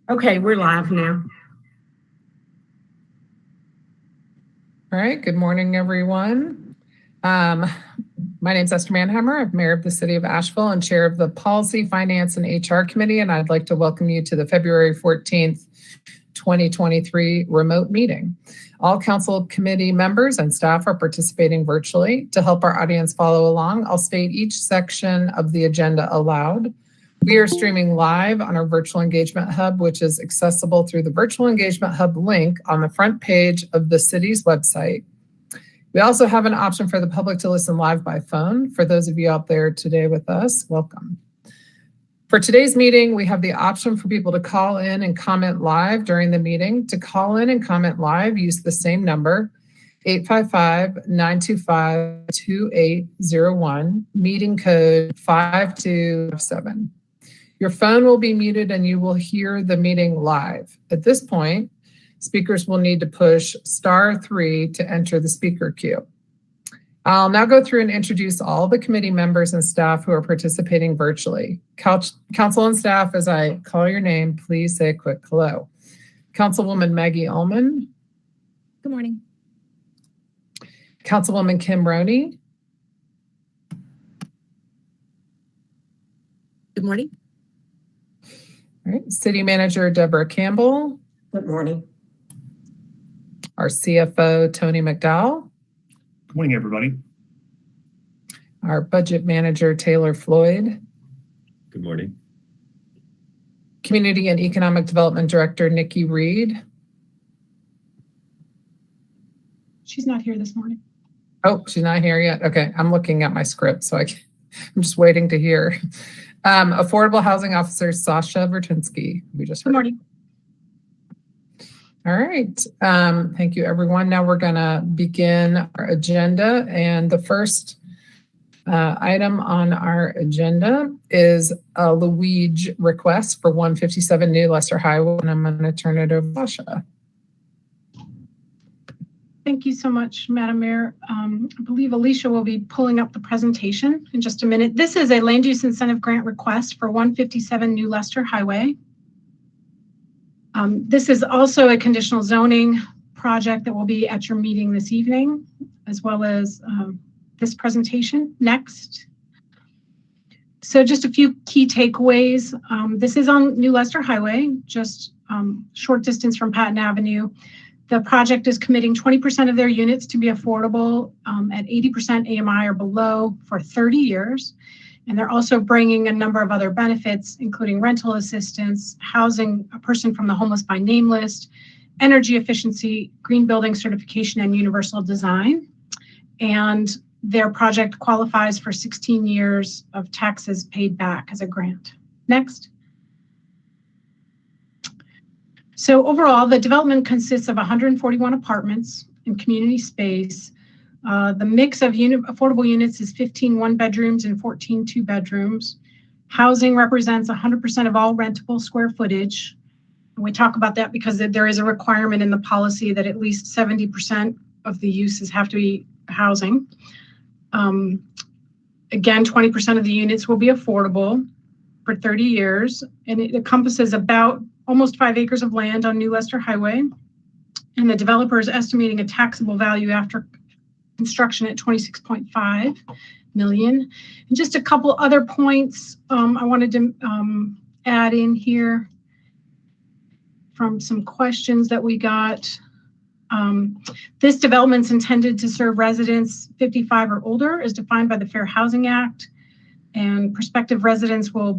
Okay, we're live now. All right, good morning, everyone. My name is Esther Manheimer. I'm mayor of the city of Asheville and chair of the Policy, Finance, and HR Committee, and I'd like to welcome you to the February 14th, 2023 remote meeting. All council committee members and staff are participating virtually. To help our audience follow along, I'll state each section of the agenda aloud. We are streaming live on our virtual engagement hub, which is accessible through the virtual engagement hub link on the front page of the city's website. We also have an option for the public to listen live by phone. For those of you out there today with us, welcome. For today's meeting, we have the option for people to call in and comment live during the meeting. To call in and comment live, use the same number, 855-925-2801, meeting code 5257. Your phone will be muted and you will hear the meeting live. At this point, speakers will need to push *3 to enter the speaker queue. I'll now go through and introduce all the committee members and staff who are participating virtually. Council and staff, as I call your name, please say a quick hello. Councilwoman Maggie Ullman. Good morning. Councilwoman Kim Roney. Good morning. All right. City Manager Deborah Campbell. Good morning. Our CFO, Tony McDowell. Good morning, everybody. Our Budget Manager, Taylor Floyd. Good morning. Community and Economic Development Director, Nikki Reed. She's not here this morning. Oh, she's not here yet. Okay, I'm looking at my script, so I'm just waiting to hear. Affordable Housing Officer, Sasha Vertinsky. We just heard. Good morning. All right. Thank you, everyone. Now we're going to begin our agenda. And the first item on our agenda is a Luigi request for 157 New Lester Highway. And I'm going to turn it over to Sasha. Thank you so much, Madam Mayor. I believe Alicia will be pulling up the presentation in just a minute. This is a land use incentive grant request for 157 New Lester Highway. This is also a conditional zoning project that will be at your meeting this evening, as well as this presentation. Next. So just a few key takeaways. This is on New Lester Highway, just short distance from Patton Avenue. The project is committing 20% of their units to be affordable at 80% AMI or below for 30 years. And they're also bringing a number of other benefits, including rental assistance, housing a person from the homeless by name list, energy efficiency, green building certification, and universal design. And their project qualifies for 16 years of taxes paid back as a grant. Next. So overall, the development consists of 141 apartments and community space. The mix of affordable units is 15 one-bedrooms and 14 two-bedrooms. Housing represents 100% of all rentable square footage. And we talk about that because there is a requirement in the policy that at least 70% of the uses have to be housing. Again, 20% of the units will be affordable for 30 years, and it encompasses about almost 5 acres of land on New Lester Highway. And the developer is estimating a taxable value after construction at $26.5 million. And just a couple other points I wanted to add in here from some questions that we got. This development's intended to serve residents 55 or older as defined by the Fair Housing Act, and prospective residents will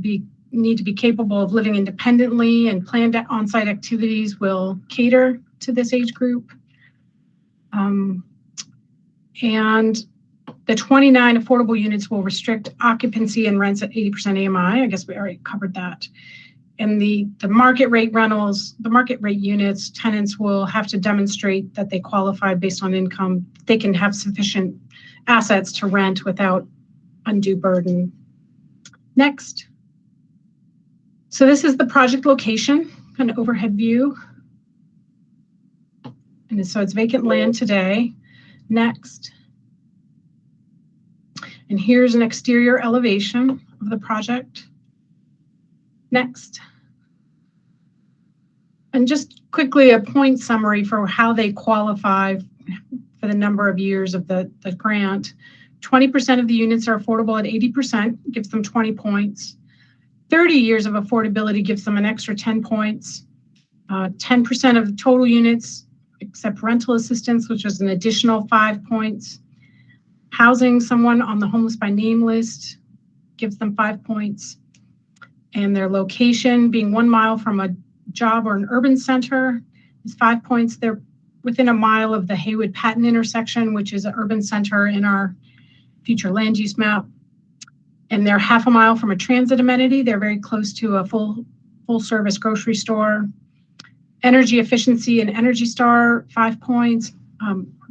need to be capable of living independently, and planned on-site activities will cater to this age group. And the 29 affordable units will restrict occupancy and rents at 80% AMI. I guess we already covered that. And the market rate rentals, the market rate units, tenants will have to demonstrate that they qualify based on income. They can have sufficient assets to rent without undue burden. Next. So this is the project location, an overhead view. And so it's vacant land today. Next. And here's an exterior elevation of the project. Next. And just quickly, a point summary for how they qualify for the number of years of the grant. 20% of the units are affordable at 80%, gives them 20 points. 30 years of affordability gives them an extra 10 points. 10% of the total units accept rental assistance, which is an additional 5 points. Housing someone on the homeless by name list gives them 5 points. And their location being 1 mile from a job or an urban center is 5 points. They're within a mile of the Haywood-Patton intersection, which is an urban center in our future land use map. And they're half a mile from a transit amenity. They're very close to a full service grocery store. Energy efficiency and Energy Star, 5 points.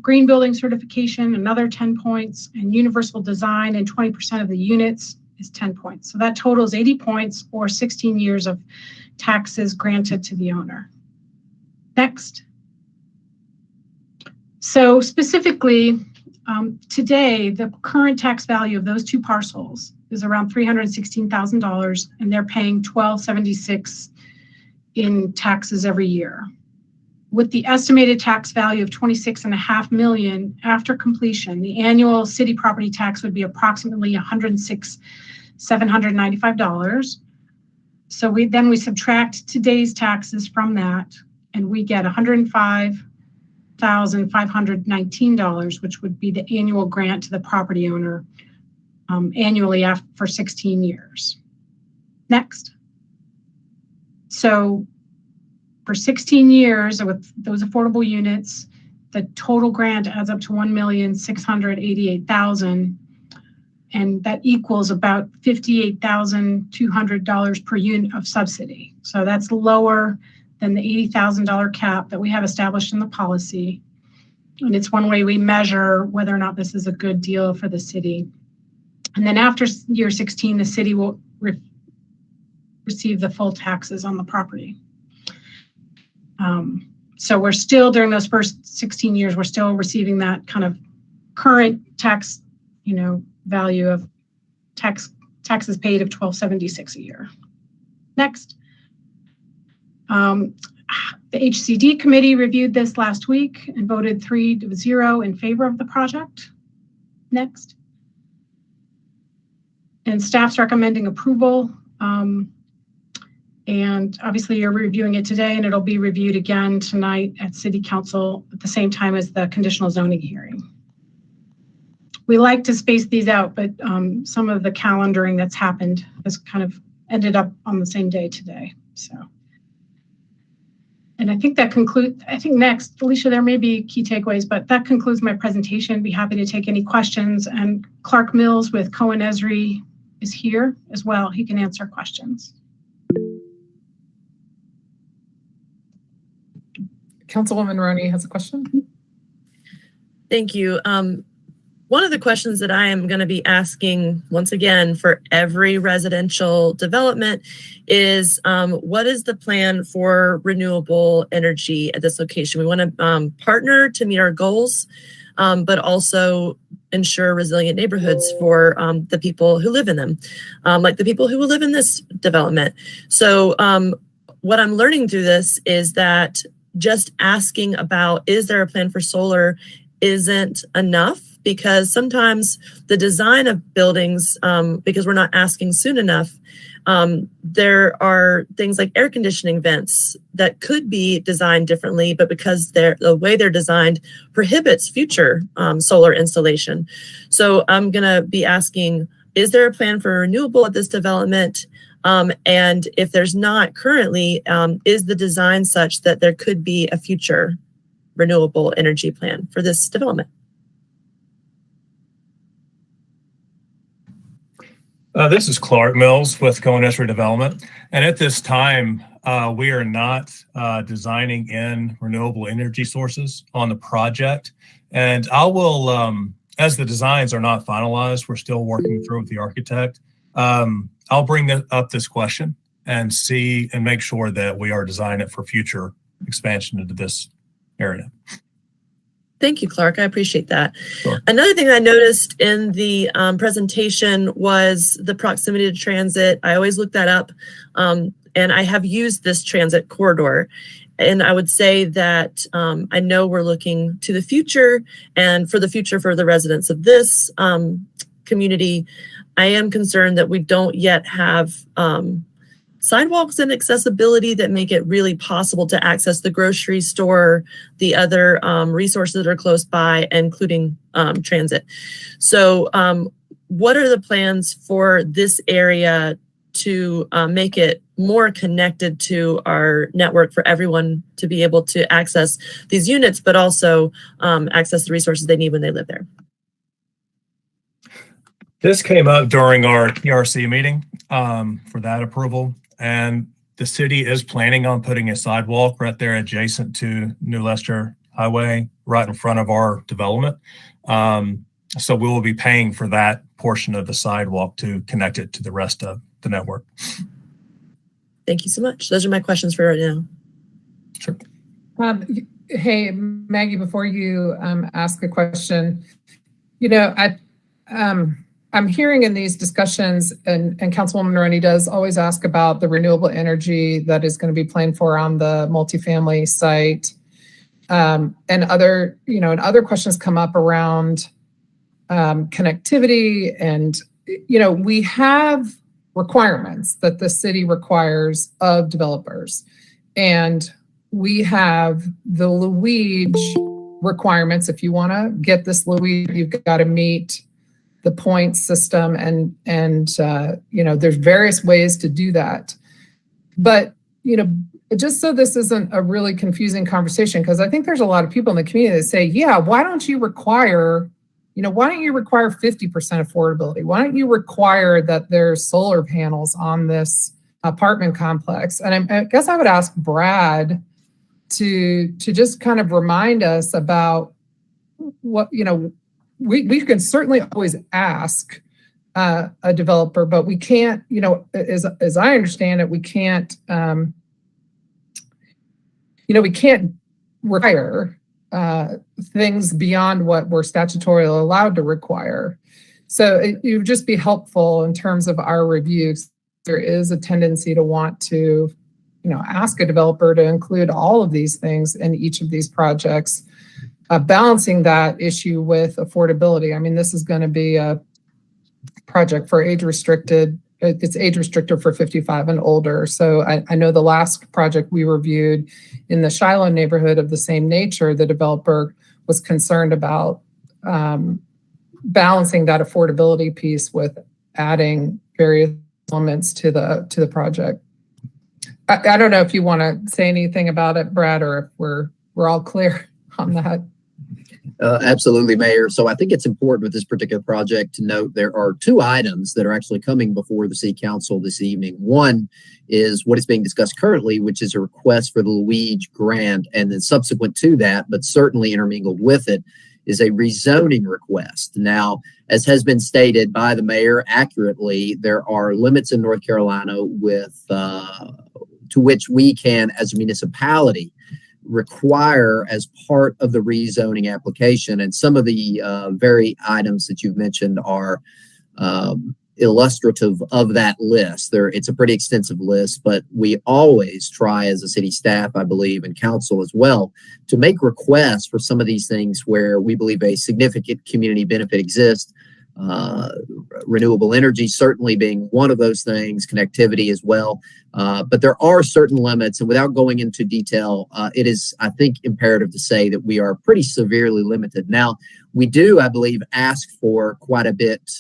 Green building certification, another 10 points. And universal design and 20% of the units is 10 points. So that totals 80 points or 16 years of taxes granted to the owner. Next. So specifically, today, the current tax value of those two parcels is around $316,000, and they're paying $1,276 in taxes every year. With the estimated tax value of $26.5 million after completion, the annual city property tax would be approximately $106,795. So we subtract today's taxes from that, and we get $105,519, which would be the annual grant to the property owner annually for 16 years. Next. So for 16 years with those affordable units, the total grant adds up to $1,688,000, and that equals about $58,200 per unit of subsidy. So that's lower than the $80,000 cap that we have established in the policy. And it's one way we measure whether or not this is a good deal for the city. And then after year 16, the city will receive the full taxes on the property. So we're still, during those first 16 years, we're still receiving that kind of current tax, value of taxes paid of $1,276 a year. Next. The HCD committee reviewed this last week and voted 3-0 in favor of the project. Next. And staff's recommending approval. And obviously you're reviewing it today, and it'll be reviewed again tonight at City Council at the same time as the conditional zoning hearing. We like to space these out, but some of the calendaring that's happened has kind of ended up on the same day today. So, and I think that concludes, next, Alicia, there may be key takeaways, but that concludes my presentation. Be happy to take any questions. And Clark Mills with Cohen Esri is here as well. He can answer questions. Councilwoman Roney has a question. Thank you. One of the questions that I am going to be asking once again for every residential development is what is the plan for renewable energy at this location? We want to partner to meet our goals, but also ensure resilient neighborhoods for the people who live in them, like the people who will live in this development. So what I'm learning through this is that just asking about, is there a plan for solar, isn't enough, because sometimes the design of buildings, because we're not asking soon enough, there are things like air conditioning vents that could be designed differently, but because the way they're designed prohibits future solar installation. So I'm going to be asking, is there a plan for renewable at this development? And if there's not currently, is the design such that there could be a future renewable energy plan for this development? This is Clark Mills with Cohen Esri Development. And at this time, we are not designing in renewable energy sources on the project. And I will, as the designs are not finalized, we're still working through with the architect. I'll bring up this question and see and make sure that we are designing it for future expansion into this area. Thank you, Clark. I appreciate that. Sure. Another thing I noticed in the presentation was the proximity to transit. I always look that up. and I have used this transit corridor. And I would say that I know we're looking to the future, and for the future for the residents of this community, I am concerned that we don't yet have sidewalks and accessibility that make it really possible to access the grocery store, the other resources that are close by, including transit. So what are the plans for this area to make it more connected to our network for everyone to be able to access these units, but also access the resources they need when they live there? This came up during our ERC meeting for that approval, and the city is planning on putting a sidewalk right there adjacent to New Leicester Highway, right in front of our development. So we will be paying for that portion of the sidewalk to connect it to the rest of the network. Thank you so much. Those are my questions for right now. Sure. Hey, Maggie, before you ask a question, you know, I'm hearing in these discussions, and Councilwoman Roney does always ask about the renewable energy that is going to be planned for on the multifamily site. And other questions come up around connectivity, and, you know, we have requirements that the city requires of developers. And we have the Luigi requirements. If you want to get this Luigi, you've got to meet the points system, and you know, there's various ways to do that. But, you know, just so this isn't a really confusing conversation, because I think there's a lot of people in the community that say, yeah, why don't you require 50% affordability? Why don't you require that there's solar panels on this apartment complex? And I guess I would ask Brad to just kind of remind us about what, you know, we can certainly always ask a developer, but we can't, you know, as I understand it, we can't, we can't require things beyond what we're statutorily allowed to require. So it would just be helpful in terms of our reviews. There is a tendency to want to, you know, ask a developer to include all of these things in each of these projects, balancing that issue with affordability. I mean, this is going to be a project for age restricted. It's age restricted for 55 and older. So I know the last project we reviewed in the Shiloh neighborhood of the same nature, the developer was concerned about balancing that affordability piece with adding various elements to the project. I don't know if you want to say anything about it, Brad, or if we're all clear on that. Absolutely, Mayor. So I think it's important with this particular project to note there are two items that are actually coming before the City Council this evening. One is what is being discussed currently, which is a request for the Luigi grant, and then subsequent to that, but certainly intermingled with it, is a rezoning request. Now, as has been stated by the mayor accurately, there are limits in North Carolina with to which we can, as a municipality, require as part of the rezoning application. And some of the very items that you've mentioned are illustrative of that list. It's a pretty extensive list, but we always try as a city staff, I believe, and council as well, to make requests for some of these things where we believe a significant community benefit exists. Renewable energy certainly being one of those things, connectivity as well. But there are certain limits, and without going into detail, it is, I think, imperative to say that we are pretty severely limited. Now, we do, I believe, ask for quite a bit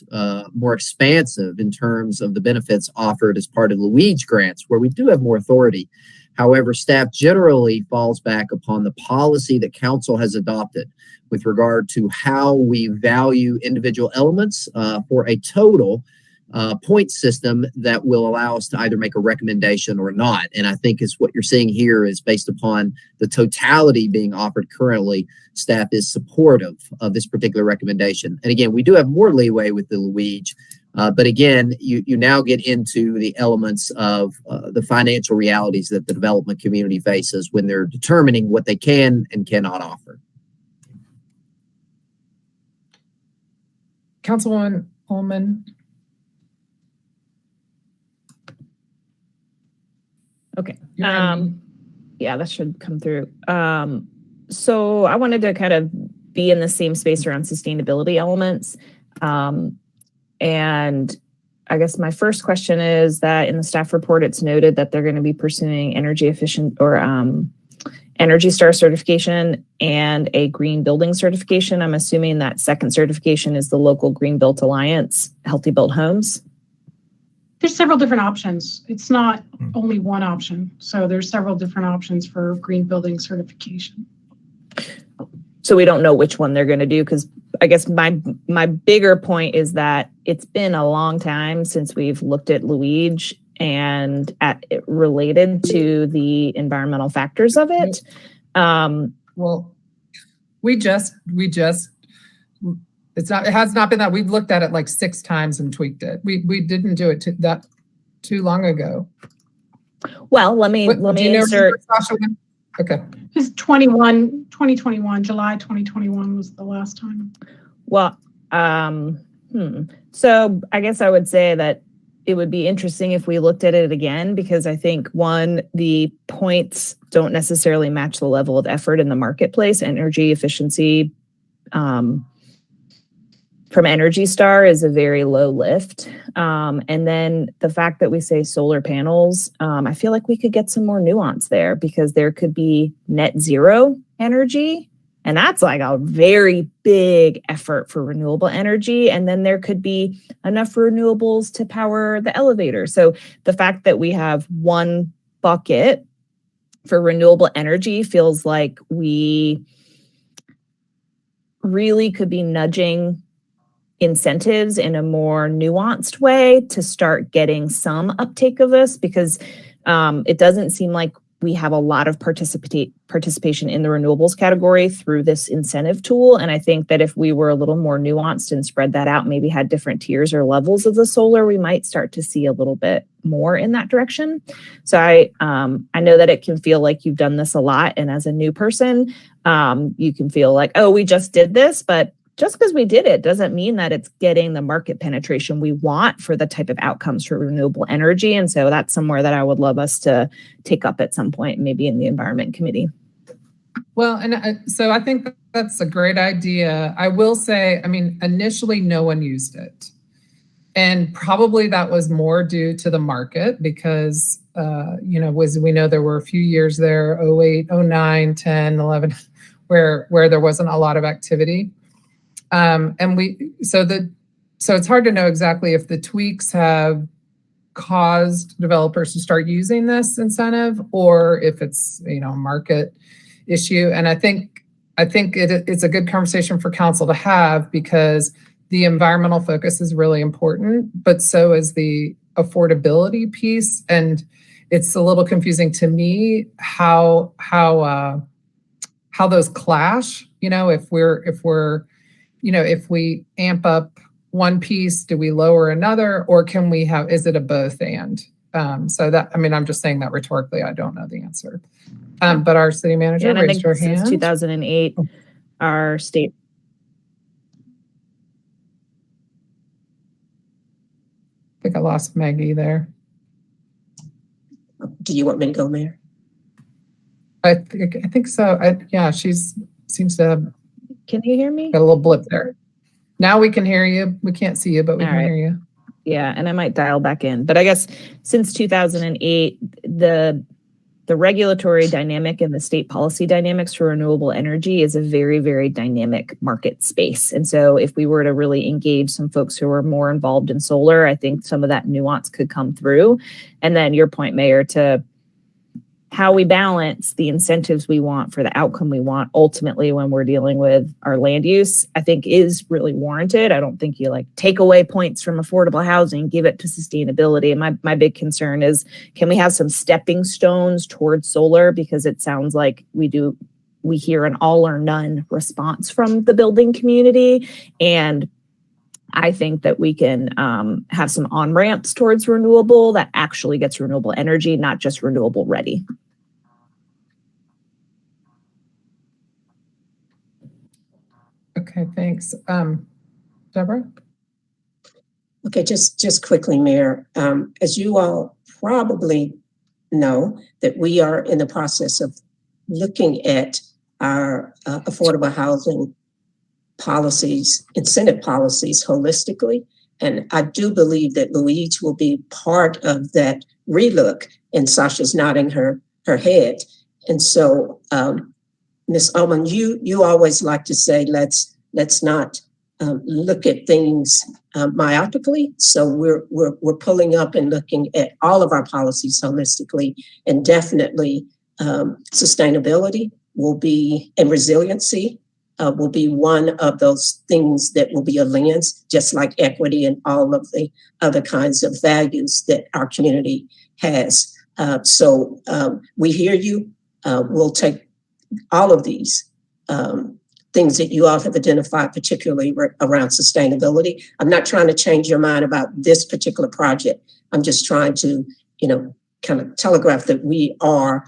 more expansive in terms of the benefits offered as part of Luigi grants, where we do have more authority. However, staff generally falls back upon the policy that council has adopted with regard to how we value individual elements for a total point system that will allow us to either make a recommendation or not. And I think is what you're seeing here is based upon the totality being offered currently. Staff is supportive of this particular recommendation. And again, we do have more leeway with the Luigi. But again, you now get into the elements of the financial realities that the development community faces when they're determining what they can and cannot offer. Councilwoman Ullman. Okay. You're on Yeah, that should come through. So I wanted to kind of be in the same space around sustainability elements. And I guess my first question is that in the staff report, it's noted that they're going to be pursuing energy efficient or Energy Star certification and a green building certification. I'm assuming that second certification is the local Green Built Alliance, Healthy Built Homes. There's several different options. It's not only one option. So there's several different options for green building certification. So we don't know which one they're going to do, because I guess my bigger point is that it's been a long time since we've looked at Luigi and at it related to the environmental factors of it. Well, it has not been that we've looked at it like 6 times and tweaked it. We didn't do it too long ago. Well, let me insert. Okay. It's 2021, July 2021 was the last time. Well, so I guess I would say that it would be interesting if we looked at it again, because I think, one, the points don't necessarily match the level of effort in the marketplace. Energy efficiency from Energy Star is a very low lift. And then the fact that we say solar panels, I feel like we could get some more nuance there, because there could be net zero energy. And that's like a very big effort for renewable energy. And then there could be enough renewables to power the elevator. So the fact that we have one bucket for renewable energy feels like we really could be nudging incentives in a more nuanced way to start getting some uptake of this, because it doesn't seem like we have a lot of participation in the renewables category through this incentive tool. And I think that if we were a little more nuanced and spread that out, maybe had different tiers or levels of the solar, we might start to see a little bit more in that direction. So I know that it can feel like you've done this a lot. And as a new person, you can feel like, oh, we just did this, but just because we did it doesn't mean that it's getting the market penetration we want for the type of outcomes for renewable energy. And so that's somewhere that I would love us to take up at some point, maybe in the Environment Committee. Well, and so I think that's a great idea. I will say, I mean, initially no one used it. And probably that was more due to the market, because, we know there were a few years there, 08, 09, 10, 11, where there wasn't a lot of activity. So it's hard to know exactly if the tweaks have caused developers to start using this incentive, or if it's a market issue. And I think it's a good conversation for council to have, because the environmental focus is really important, but so is the affordability piece. And it's a little confusing to me how those clash. If we amp up one piece, do we lower another, or is it a both and? So that, I'm just saying that rhetorically, I don't know the answer. But our city manager raised her hand. Since 2008, our state. I think I lost Maggie there. Do you want me to go, Mayor? I think so. She seems to have. Can you hear me? Got a little blip there. Now we can hear you. We can't see you, but we can hear you. Yeah, and I might dial back in. But I guess since 2008, the regulatory dynamic and the state policy dynamics for renewable energy is a very, very dynamic market space. And so if we were to really engage some folks who are more involved in solar, I think some of that nuance could come through. And then your point, Mayor, to how we balance the incentives we want for the outcome we want ultimately when we're dealing with our land use, I think is really warranted. I don't think you take away points from affordable housing, give it to sustainability. And my big concern is, can we have some stepping stones towards solar? Because it sounds like we hear an all or none response from the building community. And I think that we can have some on-ramps towards renewable that actually gets renewable energy, not just renewable ready. Okay, thanks. Deborah? Okay, just quickly, Mayor. As you all probably know that we are in the process of looking at our affordable housing policies, incentive policies holistically. And I do believe that Louise will be part of that relook. And Sasha's nodding her head. And so, Ms. Ullman, you always like to say, let's not look at things myopically. So we're pulling up and looking at all of our policies holistically, and definitely sustainability will be, and resiliency will be one of those things that will be a lens, just like equity and all of the other kinds of values that our community has. So we hear you. We'll take all of these things that you all have identified, particularly around sustainability. I'm not trying to change your mind about this particular project. I'm just trying to, kind of telegraph that we are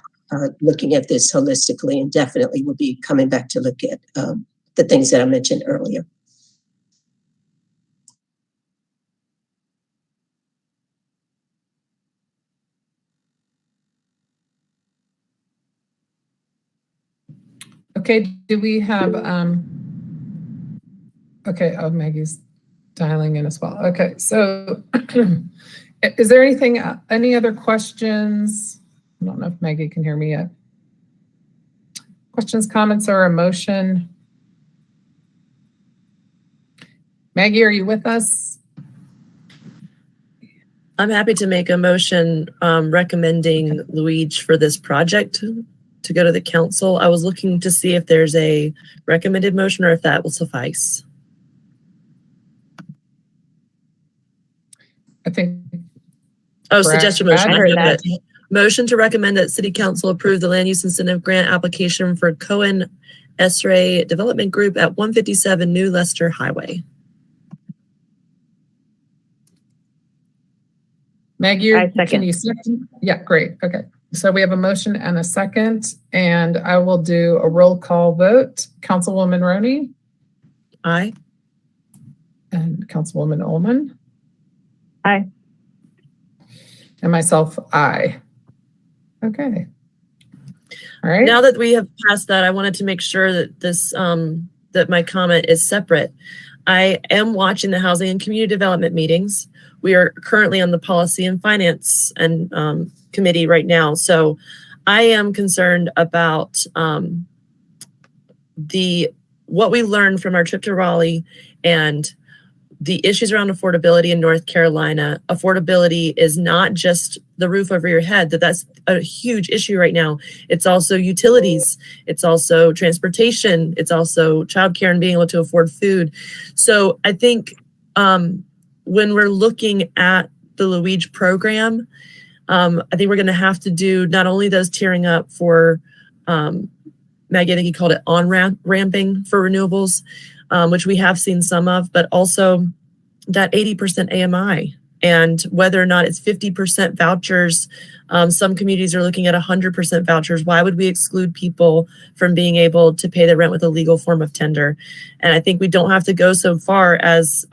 looking at this holistically, and definitely will be coming back to look at the things that I mentioned earlier. Okay, do we have, okay, oh, Maggie's dialing in as well. Okay, so is there anything, any other questions? I don't know if Maggie can hear me yet. Questions, comments, or a motion? Maggie, are you with us? I'm happy to make a motion recommending Luigi for this project to go to the council. I was looking to see if there's a recommended motion or if that will suffice. I think. Oh, suggested motion. I heard that. Motion to recommend that City Council approve the land use incentive grant application for Cohen S-Ray Development Group at 157 New Leicester Highway. Maggie, I second. can you second? Yeah, great. Okay. So we have a motion and a second, and I will do a roll call vote. Councilwoman Roney Aye. and Councilwoman Ullman. Aye. And myself, aye. Okay. All right. Now that we have passed that, I wanted to make sure that this that my comment is separate. I am watching the housing and community development meetings. We are currently on the policy and finance and committee right now. So I am concerned about what we learned from our trip to Raleigh and the issues around affordability in North Carolina. Affordability is not just the roof over your head, that's a huge issue right now. It's also utilities. It's also transportation. It's also childcare and being able to afford food. So I think when we're looking at the Luigi program, I think we're going to have to do not only those tiering up for, Maggie, I think you called it on-ramping for renewables, which we have seen some of, but also that 80% AMI and whether or not it's 50% vouchers. Some communities are looking at 100% vouchers. Why would we exclude people from being able to pay their rent with a legal form of tender? And I think we don't have to go so far as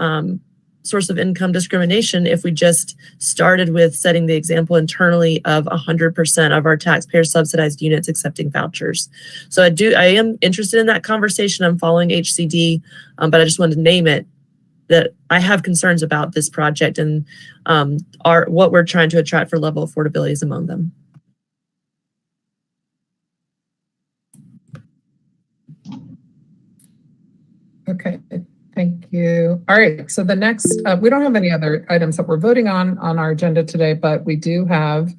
source of income discrimination if we just started with setting the example internally of 100% of our taxpayer subsidized units accepting vouchers. So I am interested in that conversation. I'm following HCD, but I just wanted to name it that I have concerns about this project and what we're trying to attract for level affordability is among them. Okay. Thank you. All right. So the next, we don't have any other items that we're voting on our agenda today, but we do have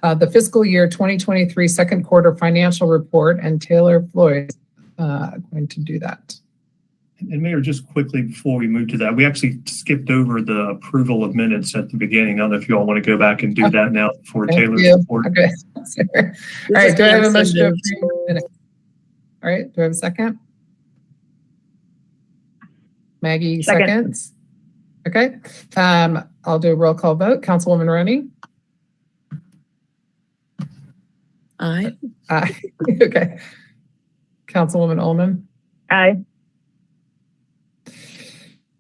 the fiscal year 2023 second quarter financial report, and Taylor Floyd going to do that. And Mayor, just quickly before we move to that, we actually skipped over the approval of minutes at the beginning. I don't know if you all want to go back and do that now for Taylor's report. Okay. All right. Do I have a motion to approve minutes? All right. Do I have a second? Maggie seconds. Okay. I'll do a roll call vote. Councilwoman Roney. Aye. Aye. Okay. Councilwoman Ullman. Aye.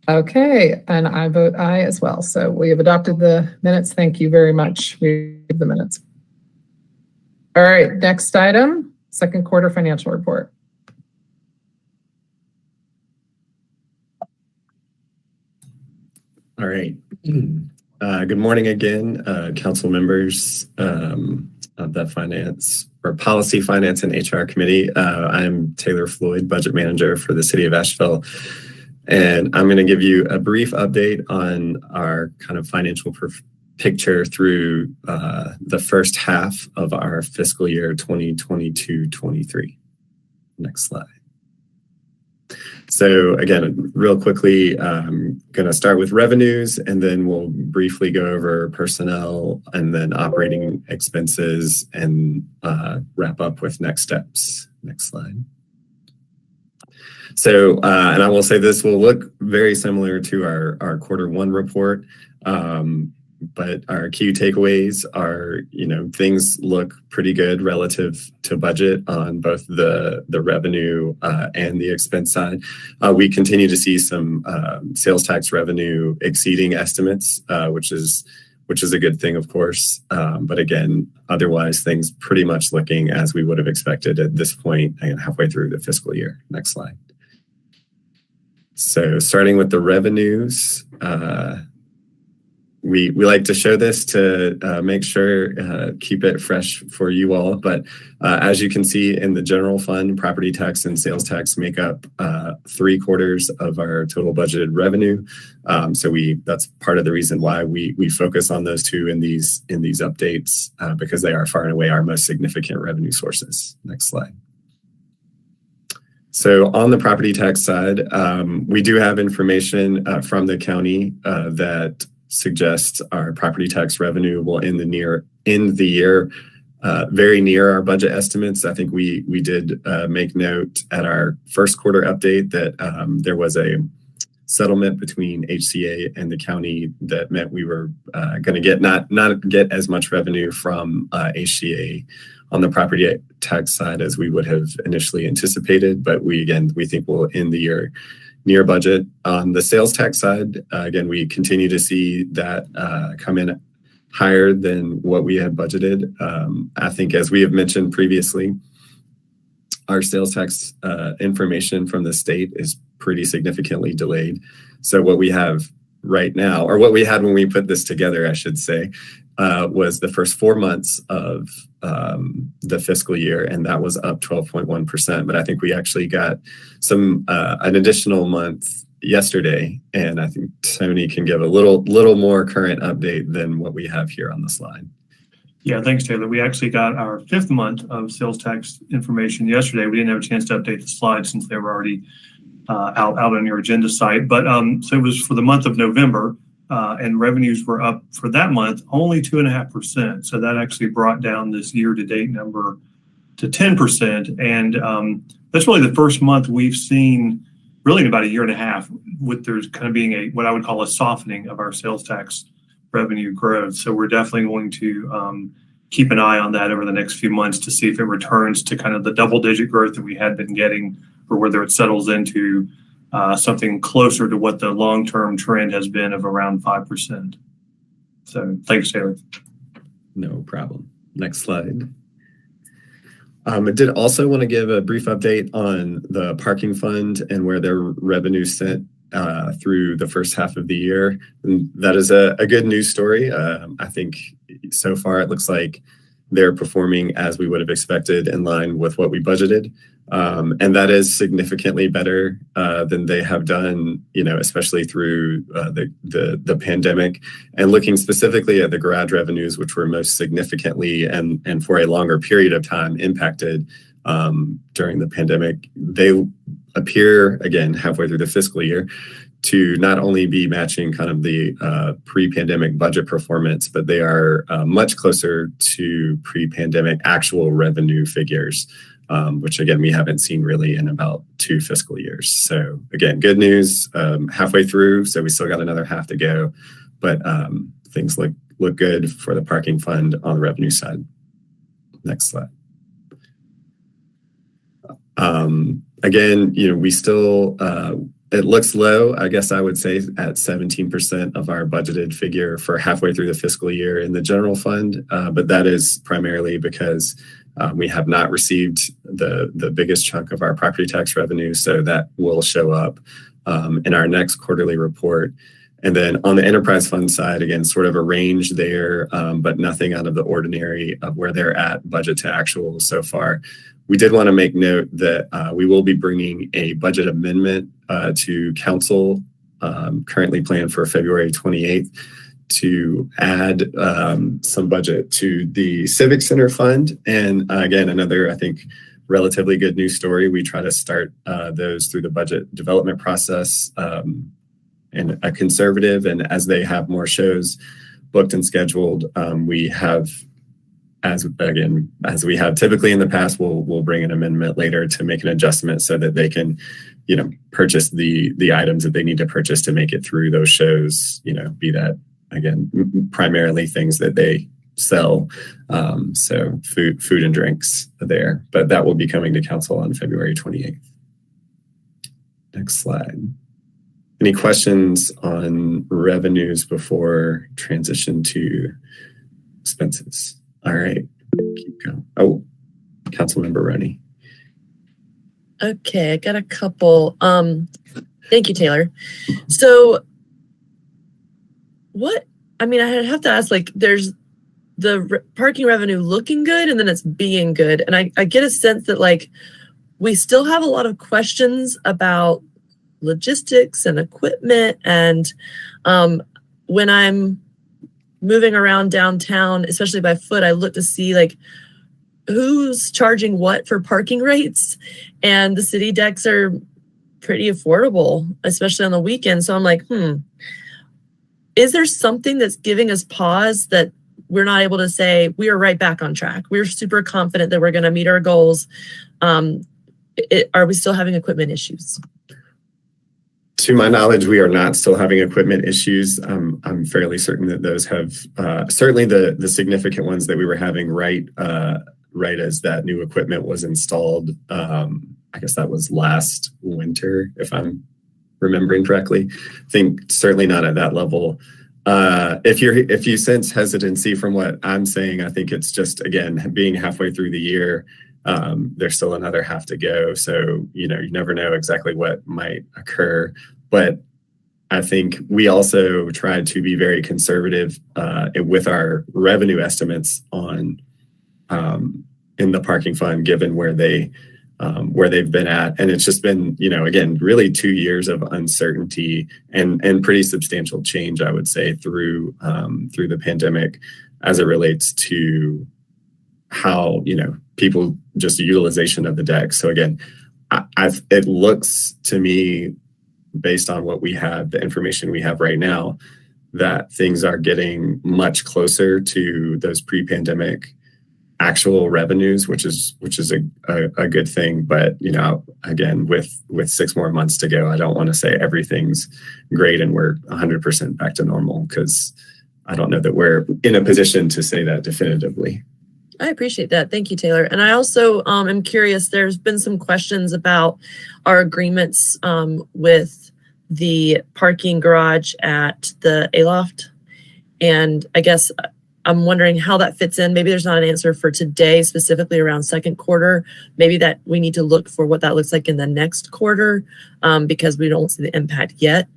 Okay. And I vote aye as well. So we have adopted the minutes. Thank you very much. We have the minutes. All right, next item, second quarter financial report. All right. Good morning again, council members of the Finance or Policy, Finance, and HR Committee. I'm Taylor Floyd, Budget Manager for the City of Asheville, and I'm going to give you a brief update on our kind of financial picture through the first half of our fiscal year 2022-23. Next slide. So again, real quickly, I'm going to start with revenues, and then we'll briefly go over personnel and then operating expenses, and wrap up with next steps. Next slide. So, and I will say this will look very similar to our quarter one report, but our key takeaways are, things look pretty good relative to budget on both the revenue and the expense side. We continue to see some sales tax revenue exceeding estimates, which is a good thing, of course. But again, otherwise things pretty much looking as we would have expected at this point, halfway through the fiscal year. Next slide. So starting with the revenues, we like to show this to make sure, keep it fresh for you all. But as you can see in the general fund, property tax and sales tax make up 3/4 of our total budgeted revenue. So that's part of the reason why we focus on those two in these updates, because they are far and away our most significant revenue sources. Next slide. So on the property tax side, we do have information from the county that suggests our property tax revenue will end the year very near our budget estimates. I think we did make note at our first quarter update that there was a settlement between HCA and the county that meant we were going to get not get as much revenue from HCA on the property tax side as we would have initially anticipated, but we think we'll end the year near budget. On the sales tax side, again, we continue to see that come in higher than what we had budgeted. I think, as we have mentioned previously, our sales tax information from the state is pretty significantly delayed. So what we have right now, or what we had when we put this together, I should say, was the first 4 months of the fiscal year, and that was up 12.1%. But I think we actually got an additional month yesterday, and I think Tony can give a little more current update than what we have here on the slide. Yeah, thanks, Taylor. We actually got our 5th month of sales tax information yesterday. We didn't have a chance to update the slides since they were already out on your agenda site. But so it was for the month of November. And revenues were up for that month only 2.5%. So that actually brought down this year-to-date number to 10%. And that's really the first month we've seen really in about a year and a half with there's kind of being what I would call a softening of our sales tax revenue growth. So we're definitely going to keep an eye on that over the next few months to see if it returns to kind of the double-digit growth that we had been getting, or whether it settles into something closer to what the long-term trend has been of around 5%. So thanks, Taylor. No problem. Next slide. I did also want to give a brief update on the parking fund and where their revenue sent through the first half of the year. And that is a good news story. I think so far it looks like they're performing as we would have expected, in line with what we budgeted. And that is significantly better than they have done, especially through the pandemic. And looking specifically at the garage revenues, which were most significantly and for a longer period of time impacted during the pandemic, they appear, again, halfway through the fiscal year, to not only be matching kind of the pre-pandemic budget performance, but they are much closer to pre-pandemic actual revenue figures, which again, we haven't seen really in about 2 fiscal years. So again, good news, halfway through, so we still got another half to go, but things look good for the parking fund on the revenue side. Next slide. Again, we still, it looks low, I guess I would say, at 17% of our budgeted figure for halfway through the fiscal year in the general fund. But that is primarily because We have not received the biggest chunk of our property tax revenue, so that will show up in our next quarterly report. And then on the enterprise fund side, again, sort of a range there, but nothing out of the ordinary of where they're at budget to actual so far. We did want to make note that we will be bringing a budget amendment to council, currently planned for February 28th, to add some budget to the Civic Center Fund. And again, another, I think, relatively good news story. We try to start those through the budget development process in a conservative, and as they have more shows booked and scheduled, we have, as we have typically in the past, we'll bring an amendment later to make an adjustment so that they can, purchase the items that they need to purchase to make it through those shows, be that, again, primarily things that they sell. So food and drinks there, but that will be coming to council on February 28th. Next slide. Any questions on revenues before transition to expenses? All right, keep going. Oh, Councilmember Roney. Okay, I got a couple. Thank you, Taylor. So I have to ask, there's the parking revenue looking good and then it's being good. And I get a sense that we still have a lot of questions about logistics and equipment. And when I'm moving around downtown, especially by foot, I look to see who's charging what for parking rates. And the city decks are pretty affordable, especially on the weekend. So I'm like, is there something that's giving us pause that we're not able to say we are right back on track? We're super confident that we're going to meet our goals. Are we still having equipment issues? To my knowledge, we are not still having equipment issues. I'm fairly certain that those have certainly the significant ones that we were having right as that new equipment was installed. I guess that was last winter, if I'm remembering correctly. I think certainly not at that level. If you sense hesitancy from what I'm saying, I think it's just, again, being halfway through the year. There's still another half to go. So, you never know exactly what might occur. But I think we also tried to be very conservative with our revenue estimates on in the parking fund, given where they've been at. And it's just been, again, really 2 years of uncertainty and pretty substantial change, I would say, through the pandemic as it relates to how, people just utilization of the deck. So again, it looks to me, based on what we have, the information we have right now, that things are getting much closer to those pre-pandemic actual revenues, which is a good thing. But again, with 6 more months to go, I don't want to say everything's great and we're 100% back to normal, because I don't know that we're in a position to say that definitively. I appreciate that. Thank you, Taylor. And I also am curious, there's been some questions about our agreements with the parking garage at the Aloft. And I guess I'm wondering how that fits in. Maybe there's not an answer for today, specifically around second quarter. Maybe that we need to look for what that looks like in the next quarter, because we don't see the impact yet.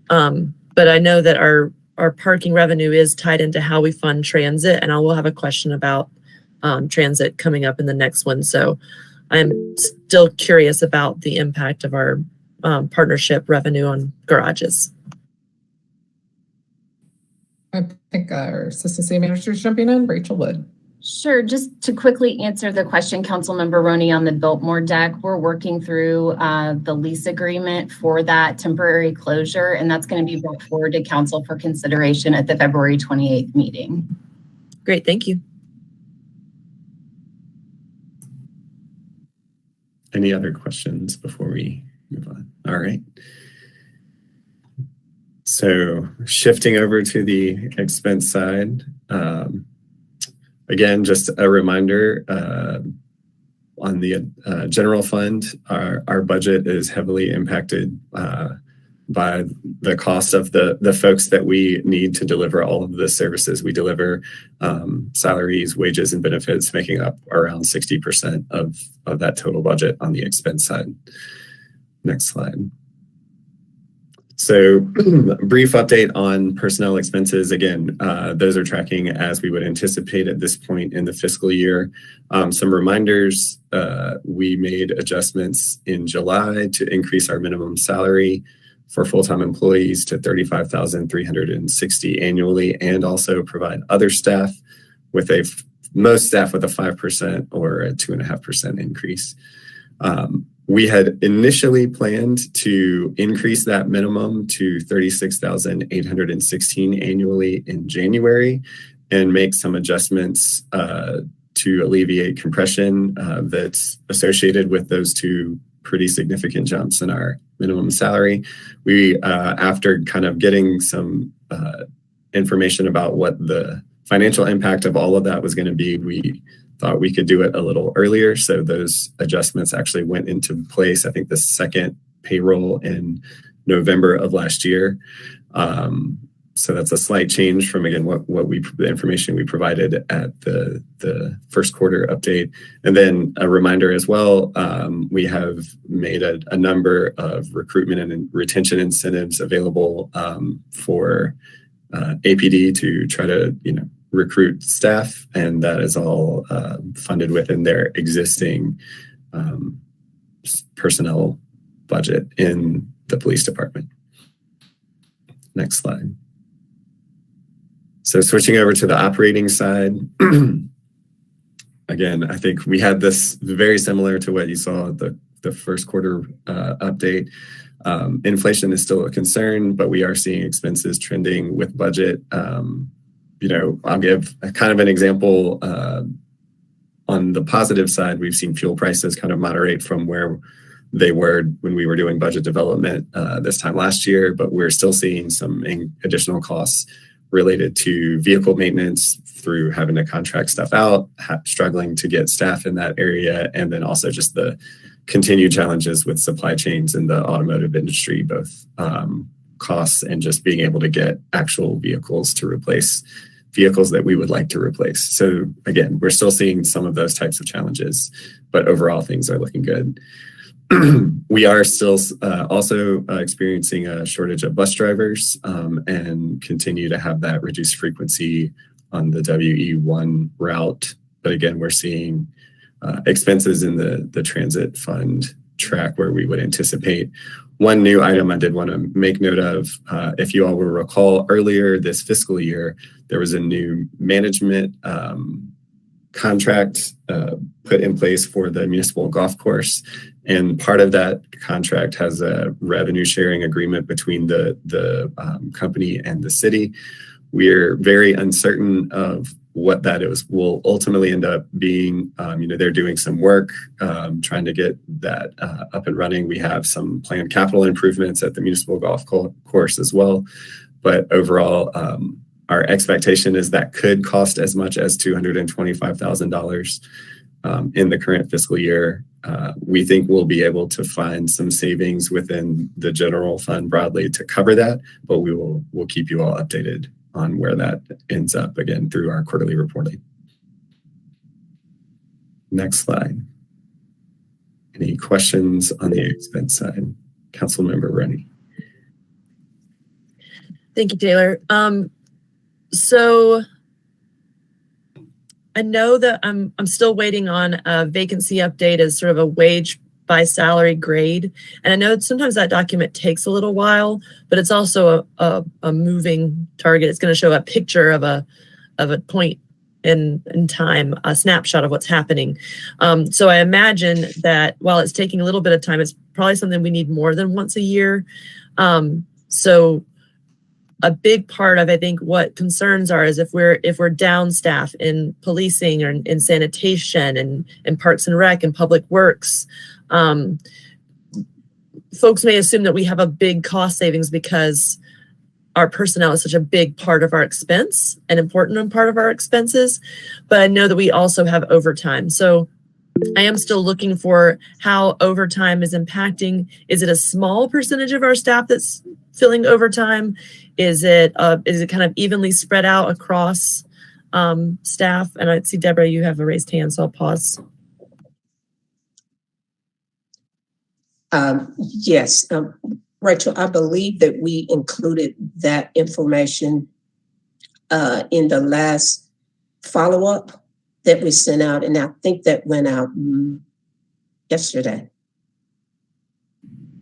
But I know that our parking revenue is tied into how we fund transit, and I will have a question about transit coming up in the next one. So I'm still curious about the impact of our partnership revenue on garages. I think our assistant city manager is jumping in, Rachel Wood. Sure. Just to quickly answer the question, Councilmember Roney, on the Biltmore deck, we're working through the lease agreement for that temporary closure, and that's going to be brought forward to council for consideration at the February 28th meeting. Great. Thank you. Any other questions before we move on? All right. So shifting over to the expense side, again, just a reminder, on the general fund, our budget is heavily impacted by the cost of the folks that we need to deliver all of the services we deliver, salaries, wages, and benefits making up around 60% of that total budget on the expense side. Next slide. So brief update on personnel expenses. Again, those are tracking as we would anticipate at this point in the fiscal year. Some reminders, we made adjustments in July to increase our minimum salary for full-time employees to $35,360 annually, and also provide other staff with most staff with a 5% or a 2.5% increase. We had initially planned to increase that minimum to $36,816 annually in January and make some adjustments to alleviate compression that's associated with those two pretty significant jumps in our minimum salary. We, after kind of getting some information about what the financial impact of all of that was going to be, we thought we could do it a little earlier. So those adjustments actually went into place, I think the second payroll in November of last year. So that's a slight change from, again, the information we provided at the first quarter update. And then a reminder as well, we have made a number of recruitment and retention incentives available for APD to try to, recruit staff, and that is all funded within their existing personnel budget in the police department. Next slide. So switching over to the operating side, again, I think we had this very similar to what you saw at the first quarter update. Inflation is still a concern, but we are seeing expenses trending with budget. I'll give kind of an example. On the positive side, we've seen fuel prices kind of moderate from where they were when we were doing budget development this time last year, but we're still seeing some additional costs related to vehicle maintenance through having to contract stuff out, struggling to get staff in that area, and then also just the continued challenges with supply chains in the automotive industry, both costs and just being able to get actual vehicles to replace vehicles that we would like to replace. So again, we're still seeing some of those types of challenges, but overall things are looking good. We are still also experiencing a shortage of bus drivers and continue to have that reduced frequency on the WE1 route. But again, we're seeing expenses in the transit fund track where we would anticipate. One new item I did want to make note of, if you all will recall, earlier this fiscal year, there was a new management contract put in place for the municipal golf course. And part of that contract has a revenue sharing agreement between the company and the city. We're very uncertain of what that will ultimately end up being. They're doing some work trying to get that up and running. We have some planned capital improvements at the municipal golf course as well. But overall, our expectation is that could cost as much as $225,000 in the current fiscal year. We think we'll be able to find some savings within the general fund broadly to cover that, but we'll keep you all updated on where that ends up, again, through our quarterly reporting. Next slide. Any questions on the expense side? Councilmember Rennie. Thank you, Taylor. So I know that I'm still waiting on a vacancy update as sort of a wage by salary grade. And I know sometimes that document takes a little while, but it's also a moving target. It's going to show a picture of a point in time, a snapshot of what's happening. So I imagine that while it's taking a little bit of time, it's probably something we need more than once a year. So a big part of, I think, what concerns are is if we're down staff in policing or in sanitation and parks and rec and public works, folks may assume that we have a big cost savings because our personnel is such a big part of our expense, an important part of our expenses. But I know that we also have overtime. So I am still looking for how overtime is impacting. Is it a small percentage of our staff that's filling overtime? Is it kind of evenly spread out across staff? And I see, Deborah, you have a raised hand, so I'll pause. Yes, Rachel, I believe that we included that information in the last follow-up that we sent out, and I think that went out yesterday,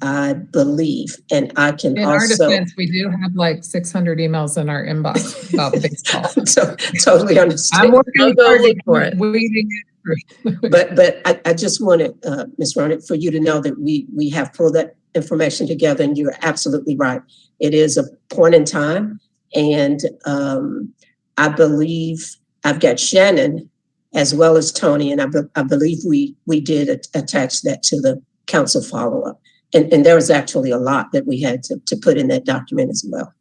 I believe. And I can In also— our defense, we do have like 600 emails in our inbox about baseball. totally understand. I'm working I'll go hard look to for it. weeding it through. But I just wanted, Ms. Ronick, for you to know that we have pulled that information together, and you're absolutely right. It is a point in time, and I believe I've got Shannon as well as Tony, and I believe we did attach that to the council follow-up. And there was actually a lot that we had to put in that document as well.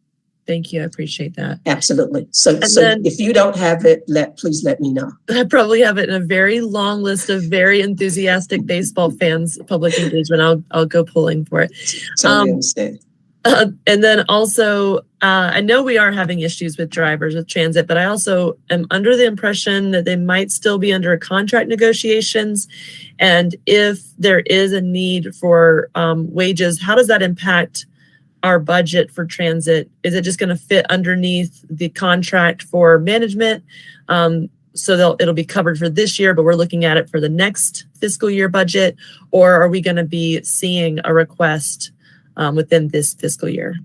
Thank you. I appreciate that. Absolutely. So then, if you don't have it, please let me know. I probably have it in a very long list of very enthusiastic baseball fans, public engagement. I'll go pulling for it. Totally understand. And then also, I know we are having issues with drivers with transit, but I also am under the impression that they might still be under contract negotiations. And if there is a need for wages, how does that impact our budget for transit? Is it just going to fit underneath the contract for management? So it'll be covered for this year, but we're looking at it for the next fiscal year budget, or are we going to be seeing a request within this fiscal year?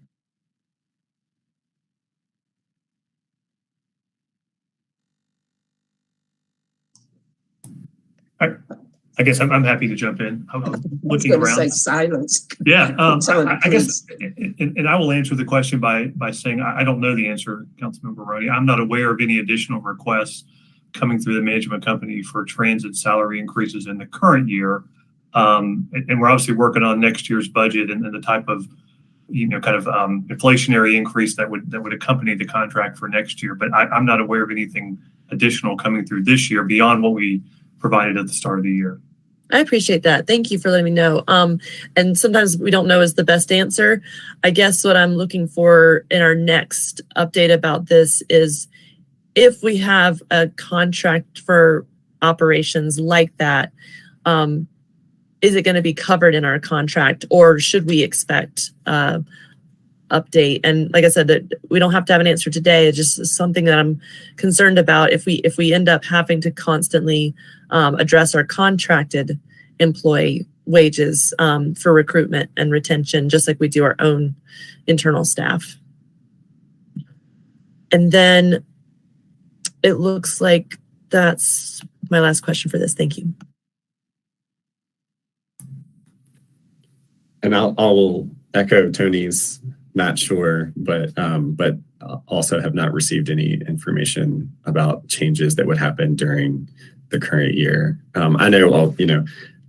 I guess I'm happy to jump in. I'm looking around. Say silence. Yeah, I guess, and I will answer the question by saying I don't know the answer, Councilmember Roney. I'm not aware of any additional requests coming through the management company for transit salary increases in the current year. And we're obviously working on next year's budget and the type of inflationary increase that would accompany the contract for next year. But I'm not aware of anything additional coming through this year beyond what we provided at the start of the year. I appreciate that. Thank you for letting me know. And sometimes we don't know is the best answer. I guess what I'm looking for in our next update about this is if we have a contract for operations like that, is it going to be covered in our contract, or should we expect update? And like I said, that we don't have to have an answer today. It's just something that I'm concerned about. If we end up having to constantly address our contracted employee wages for recruitment and retention, just like we do our own internal staff. And then it looks like that's my last question for this. Thank you. And I'll echo Tony's not sure, but also have not received any information about changes that would happen during the current year. I know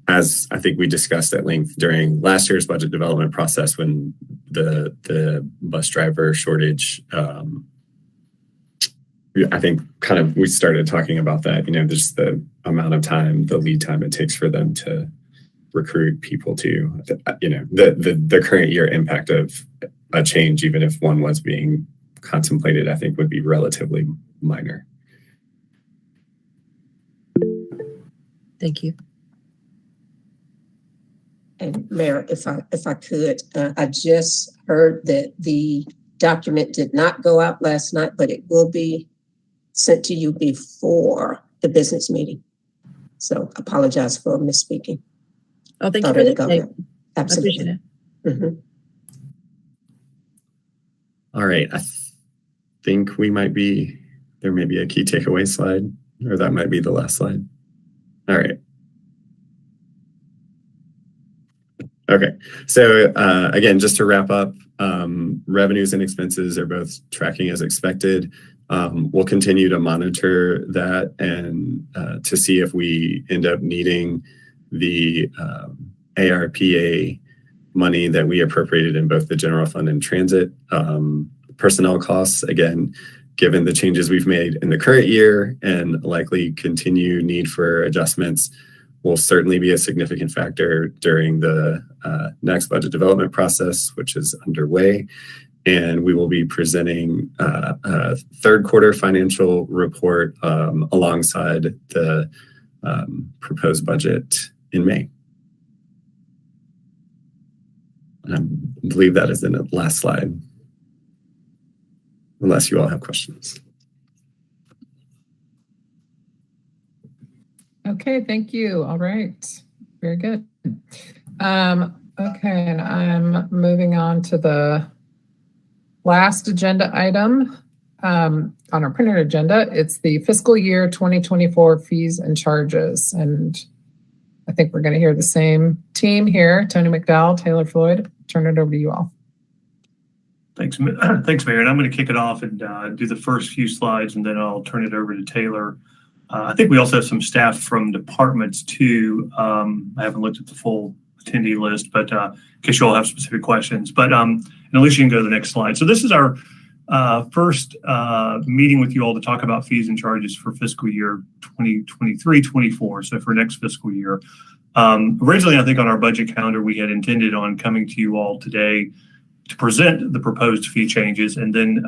as I think we discussed at length during last year's budget development process when the bus driver shortage, I think we started talking about that, just the amount of time, the lead time it takes for them to recruit people to, the current year impact of a change, even if one was being contemplated, I think would be relatively minor. Thank you. And Mayor, if I could, I just heard that the document did not go out last night, but it will be sent to you before the business meeting. So apologize for misspeaking. Oh, thank you for the update. Absolutely. I appreciate it. Mm-hmm. All right. I think there may be a key takeaway slide, or that might be the last slide. All right. Okay. So again, just to wrap up, revenues and expenses are both tracking as expected. We'll continue to monitor that and to see if we end up needing the ARPA money that we appropriated in both the general fund and transit. Personnel costs, again, given the changes we've made in the current year and likely continue need for adjustments, will certainly be a significant factor during the next budget development process, which is underway. And we will be presenting a third quarter financial report alongside the proposed budget in May. And I believe that is in the last slide, unless you all have questions. Okay, thank you. All right, very good. Okay, and I'm moving on to the last agenda item on our printed agenda. It's the fiscal year 2024 fees and charges. And I think we're going to hear the same team here, Tony McDowell, Taylor Floyd. Turn it over to you all. Thanks, Mayor. And I'm going to kick it off and do the first few slides, and then I'll turn it over to Taylor. I think we also have some staff from departments too. I haven't looked at the full attendee list, but in case you all have specific questions. But and Alicia, you can go to the next slide. So this is our first meeting with you all to talk about fees and charges for fiscal year 2023-24, so for next fiscal year. Originally, I think on our budget calendar, we had intended on coming to you all today to present the proposed fee changes and then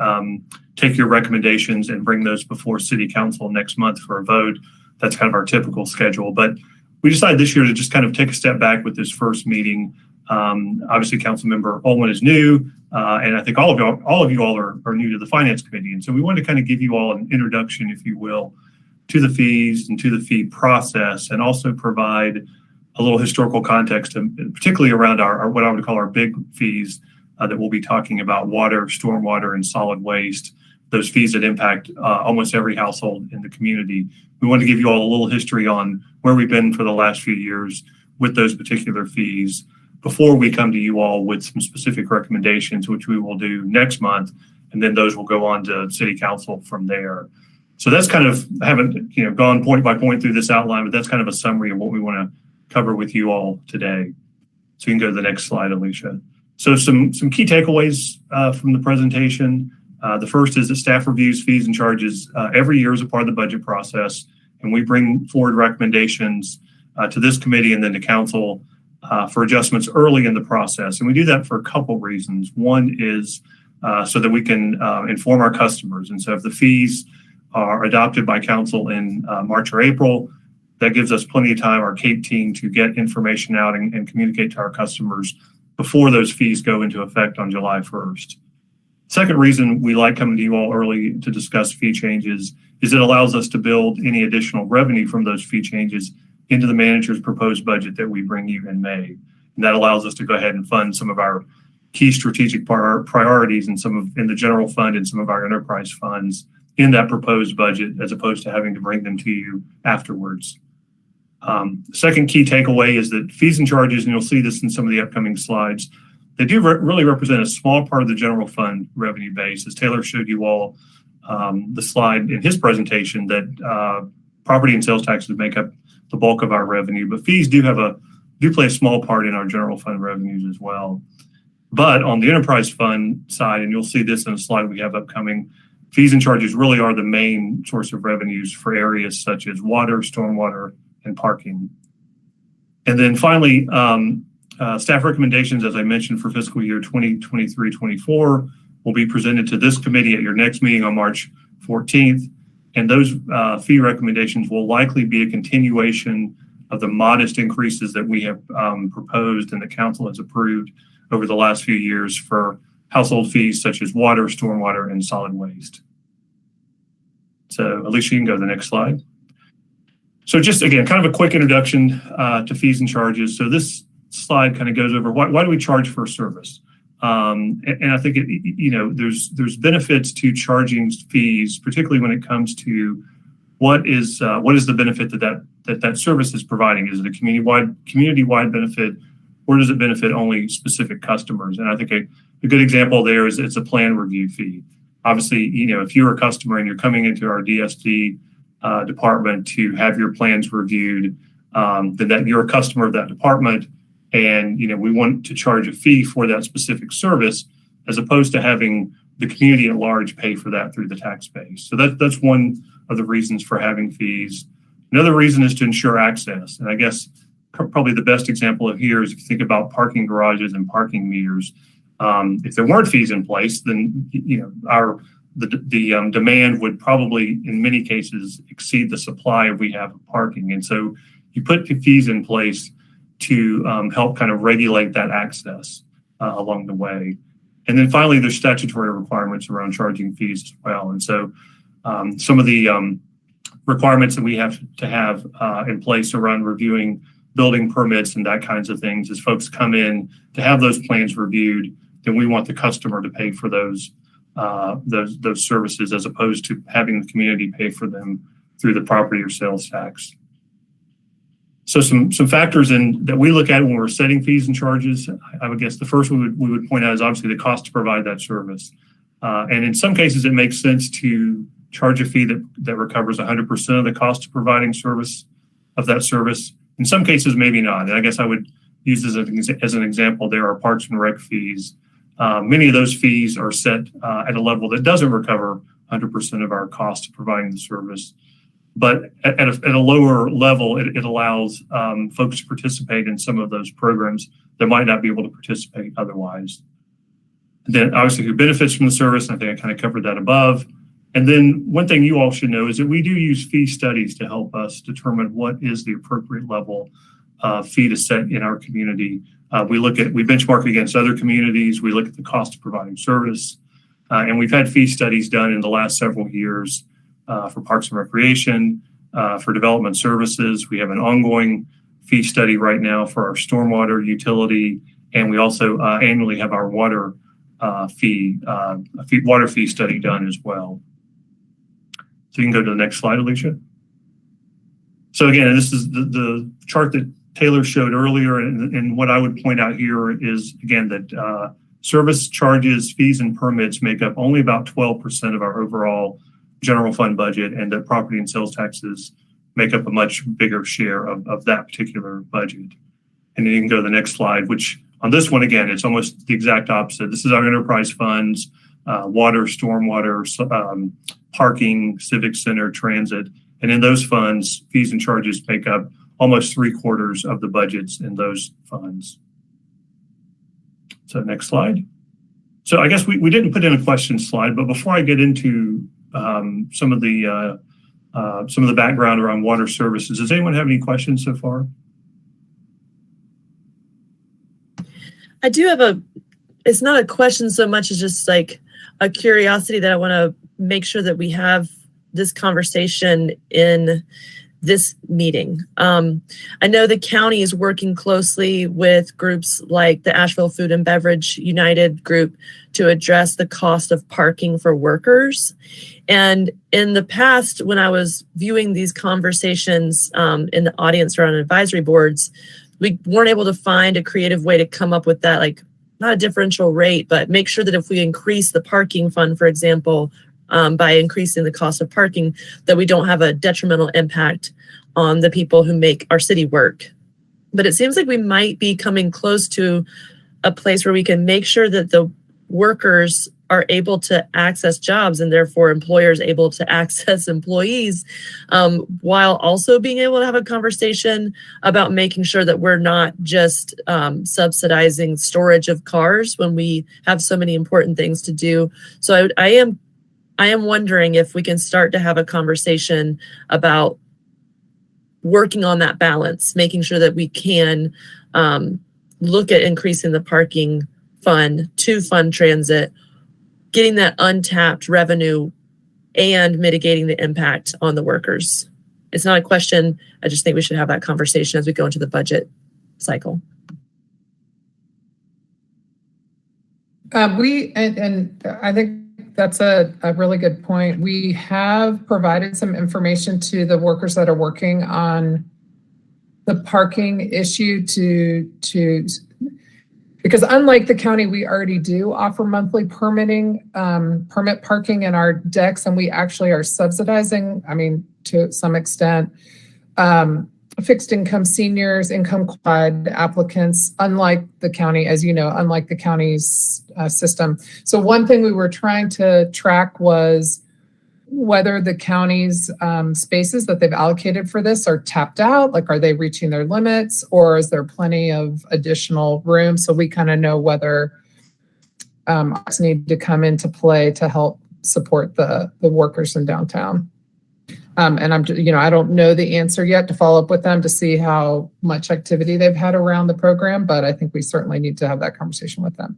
take your recommendations and bring those before City Council next month for a vote. That's kind of our typical schedule. But we decided this year to just kind of take a step back with this first meeting. Obviously, Councilmember Ullman is new, and I think all of you all are new to the Finance Committee. And so we wanted to kind of give you all an introduction, if you will, to the fees and to the fee process, and also provide a little historical context, particularly around our what I would call our big fees that we'll be talking about: water, stormwater, and solid waste. Those fees that impact almost every household in the community. We want to give you all a little history on where we've been for the last few years with those particular fees before we come to you all with some specific recommendations, which we will do next month, and then those will go on to City Council from there. So that's kind of, I haven't gone point by point through this outline, but that's kind of a summary of what we want to cover with you all today. So you can go to the next slide, Alicia. So some key takeaways from the presentation. The first is that staff reviews fees and charges every year as a part of the budget process, and we bring forward recommendations to this committee and then to council for adjustments early in the process. And we do that for a couple reasons. One is so that we can inform our customers. And so if the fees are adopted by council in March or April, that gives us plenty of time, our CAPE team, to get information out and communicate to our customers before those fees go into effect on July 1st. Second reason we like coming to you all early to discuss fee changes is it allows us to build any additional revenue from those fee changes into the manager's proposed budget that we bring you in May. And that allows us to go ahead and fund some of our key strategic priorities in the general fund and some of our enterprise funds in that proposed budget, as opposed to having to bring them to you afterwards. Second key takeaway is that fees and charges, and you'll see this in some of the upcoming slides, they do really represent a small part of the general fund revenue base. As Taylor showed you all the slide in his presentation, that property and sales taxes make up the bulk of our revenue, but fees do play a small part in our general fund revenues as well. But on the enterprise fund side, and you'll see this in a slide we have upcoming, fees and charges really are the main source of revenues for areas such as water, stormwater, and parking. And then finally, staff recommendations, as I mentioned, for fiscal year 2023-24 will be presented to this committee at your next meeting on March 14th. And those fee recommendations will likely be a continuation of the modest increases that we have proposed and the council has approved over the last few years for household fees such as water, stormwater, and solid waste. So Alicia, you can go to the next slide. So just again, kind of a quick introduction to fees and charges. So this slide kind of goes over why do we charge for a service? And I think there's benefits to charging fees, particularly when it comes to what is the benefit that service is providing? Is it a community-wide benefit, or does it benefit only specific customers? And I think a good example there is it's a plan review fee. Obviously, if you're a customer and you're coming into our DSD department to have your plans reviewed, then that you're a customer of that department, and we want to charge a fee for that specific service, as opposed to having the community at large pay for that through the tax base. So that's one of the reasons for having fees. Another reason is to ensure access. And I guess probably the best example of here is if you think about parking garages and parking meters. If there weren't fees in place, then the demand would probably, in many cases, exceed the supply we have of parking. And so you put fees in place to help kind of regulate that access along the way. And then finally, there's statutory requirements around charging fees as well. And so some of the requirements that we have to have in place around reviewing building permits and that kinds of things, as folks come in to have those plans reviewed, then we want the customer to pay for those services as opposed to having the community pay for them through the property or sales tax. So some factors that we look at when we're setting fees and charges, I would guess the first we would point out is obviously the cost to provide that service. And in some cases, it makes sense to charge a fee that recovers 100% of the cost of providing that service. In some cases, maybe not. And I guess I would use as an example, there are parks and rec fees. Many of those fees are set at a level that doesn't recover 100% of our cost of providing the service. But at a lower level, it allows folks to participate in some of those programs that might not be able to participate otherwise. And then obviously who benefits from the service, I think I kind of covered that above. And then one thing you all should know is that we do use fee studies to help us determine what is the appropriate level of fee to set in our community. We benchmark against other communities. We look at the cost of providing service. And we've had fee studies done in the last several years for Parks and Recreation, for development services. We have an ongoing fee study right now for our stormwater utility. And we also annually have our water fee study done as well. So you can go to the next slide, Alicia. So again, this is the chart that Taylor showed earlier. And what I would point out here is, again, that service charges, fees, and permits make up only about 12% of our overall general fund budget, and that property and sales taxes make up a much bigger share of that particular budget. And then you can go to the next slide, which on this one, again, it's almost the exact opposite. This is our enterprise funds, water, stormwater, parking, civic center, transit. And in those funds, fees and charges make up almost 3/4 of the budgets in those funds. So next slide. So I guess we didn't put in a question slide, but before I get into some of the background around water services, does anyone have any questions so far? I do have it's not a question so much as just like a curiosity that I want to make sure that we have this conversation in this meeting. I know the county is working closely with groups like the Asheville Food and Beverage United group to address the cost of parking for workers. And in the past, when I was viewing these conversations in the audience or on advisory boards, we weren't able to find a creative way to come up with that, like not a differential rate, but make sure that if we increase the parking fund, for example, by increasing the cost of parking, that we don't have a detrimental impact on the people who make our city work. But it seems like we might be coming close to a place where we can make sure that the workers are able to access jobs and therefore employers able to access employees, while also being able to have a conversation about making sure that we're not just subsidizing storage of cars when we have so many important things to do. So I am wondering if we can start to have a conversation about working on that balance, making sure that we can look at increasing the parking fund to fund transit, getting that untapped revenue and mitigating the impact on the workers. It's not a question. I just think we should have that conversation as we go into the budget cycle. And I think that's a really good point. We have provided some information to the workers that are working on the parking issue because unlike the county, we already do offer monthly permit parking in our decks, and we actually are subsidizing, to some extent, fixed income seniors, income qualified applicants, unlike the county, as you know, unlike the county's system. So one thing we were trying to track was whether the county's spaces that they've allocated for this are tapped out? Like, are they reaching their limits, or is there plenty of additional room? So we kind of know whether need to come into play to help support the workers in downtown. And I don't know the answer yet to follow up with them to see how much activity they've had around the program, but I think we certainly need to have that conversation with them.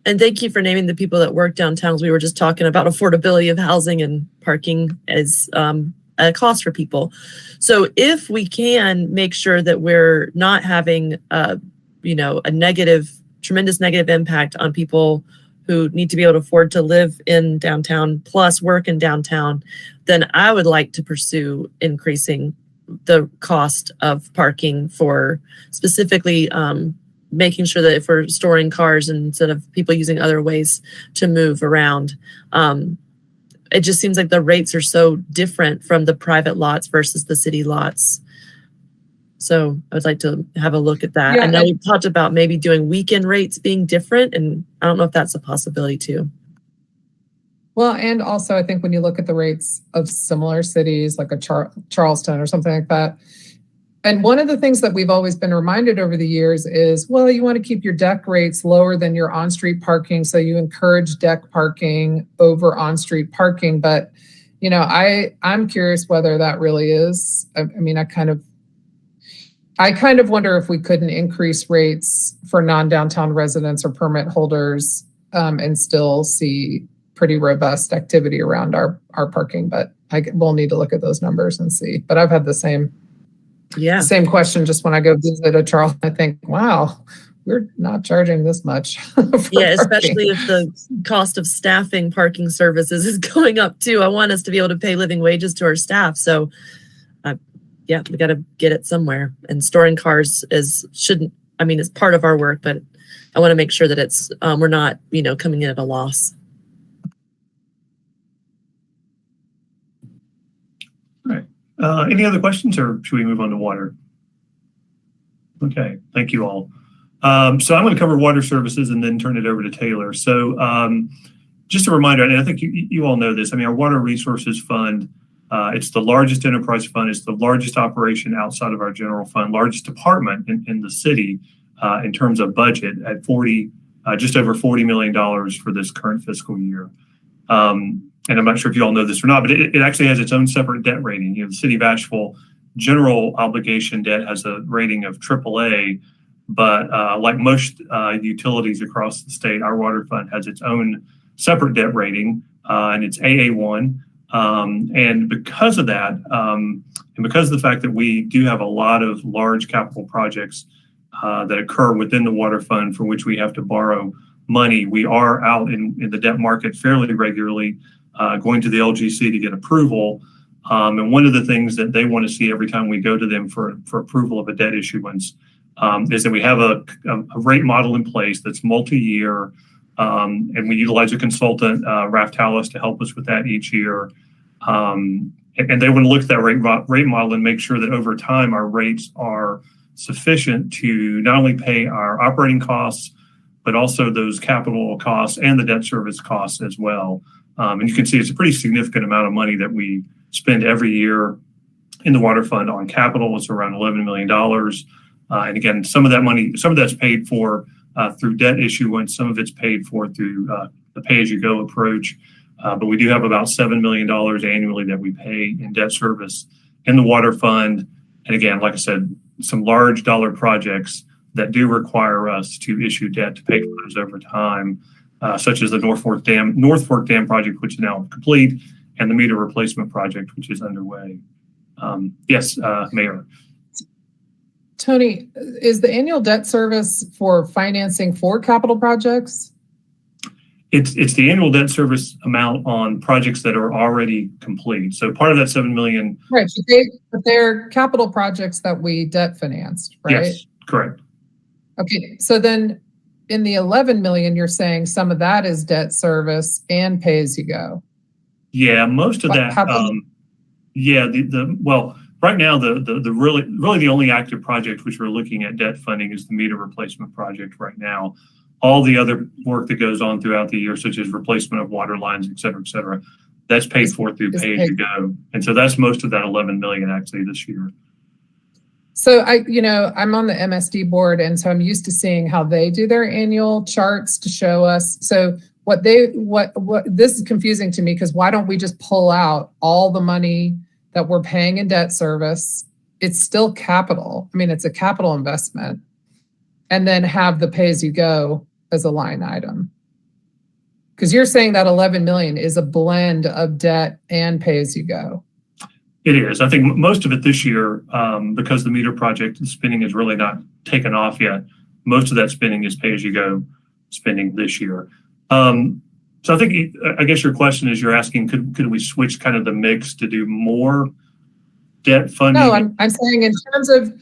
And thank you for naming the people that work downtown. We were just talking about affordability of housing and parking as a cost for people. So if we can make sure that we're not having a tremendous negative impact on people who need to be able to afford to live in downtown plus work in downtown, then I would like to pursue increasing the cost of parking for specifically making sure that if we're storing cars instead of people using other ways to move around. It just seems like the rates are so different from the private lots versus the city lots. So I would like to have a look at that. Yeah, I know we talked about maybe doing weekend rates being different, and I don't know if that's a possibility too. Well, and also I think when you look at the rates of similar cities like a Charleston or something like that, and one of the things that we've always been reminded over the years is, well, you want to keep your deck rates lower than your on-street parking, so you encourage deck parking over on-street parking. But, I'm curious whether that really is. I mean, I kind of wonder if we couldn't increase rates for non-downtown residents or permit holders and still see pretty robust activity around our parking. But we'll need to look at those numbers and see. But I've had the same question just when I go visit a Charles. I think, wow, we're not charging this much. Especially if the cost of staffing parking services is going up too. I want us to be able to pay living wages to our staff. So we got to get it somewhere, and storing cars it's part of our work, but I want to make sure that it's, we're not, coming in at a loss. All right. Any other questions, or should we move on to water? Okay, thank you all. So I'm going to cover water services and then turn it over to Taylor. So just a reminder, and I think you all know this, our Water Resources Fund, it's the largest enterprise fund. It's the largest operation outside of our general fund, largest department in the city in terms of budget at just over $40 million for this current fiscal year. And I'm not sure if you all know this or not, but it actually has its own separate debt rating. The city of Asheville general obligation debt has a rating of AAA, but like most utilities across the state, our water fund has its own separate debt rating, and it's AA1. And because of that, and because of the fact that we do have a lot of large capital projects that occur within the water fund for which we have to borrow money, we are out in the debt market fairly regularly, going to the LGC to get approval. And one of the things that they want to see every time we go to them for approval of a debt issuance is that we have a rate model in place that's multi-year, and we utilize a consultant, Raftalis, to help us with that each year. And they want to look at that rate model and make sure that over time our rates are sufficient to not only pay our operating costs, but also those capital costs and the debt service costs as well. And you can see it's a pretty significant amount of money that we spend every year in the water fund on capital. It's around $11 million. And again, some of that's paid for through debt issuance. Some of it's paid for through the pay-as-you-go approach. But we do have about $7 million annually that we pay in debt service in the water fund. And again, like I said, some large dollar projects that do require us to issue debt to pay for those over time, such as the North Fork Dam project, which is now complete, and the meter replacement project, which is underway. Yes, Mayor. Tony, is the annual debt service for financing for capital projects? It's the annual debt service amount on projects that are already complete. So part of that $7 million. Right, but they're capital projects that we debt financed, right? Yes, correct. Okay, so then in the 11 million, you're saying some of that is debt service and pay as you go. Yeah, most of that. Right now the really the only active project which we're looking at debt funding is the meter replacement project right now. All the other work that goes on throughout the year, such as replacement of water lines, et cetera, That's paid for through Is pay as paid- you go. And so that's most of that 11 million actually this year. So I'm on the MSD board, and so I'm used to seeing how they do their annual charts to show us. So what this is confusing to me, because why don't we just pull out all the money that we're paying in debt service? It's still capital. I mean, it's a capital investment, and then have the pay as you go as a line item. Because you're saying that 11 million is a blend of debt and pay as you go. It is. I think most of it this year, because the meter project spending is really not taken off yet, most of that spending is pay as you go spending this year. So I guess your question is, you're asking, could we switch kind of the mix to do more debt funding? No, I'm saying in terms of,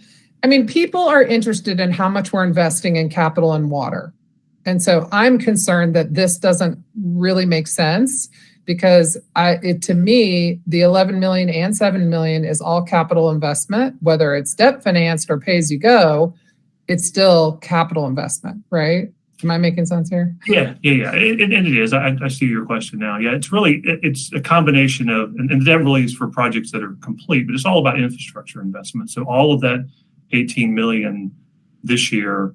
people are interested in how much we're investing in capital and water. And so I'm concerned that this doesn't really make sense, because to me, the 11 million and 7 million is all capital investment, whether it's debt financed or pay as you go, it's still capital investment, right? Am I making sense here? Yeah. And it is. I see your question now. Yeah, it's a combination of, and that really is for projects that are complete, but it's all about infrastructure investment. So all of that 18 million this year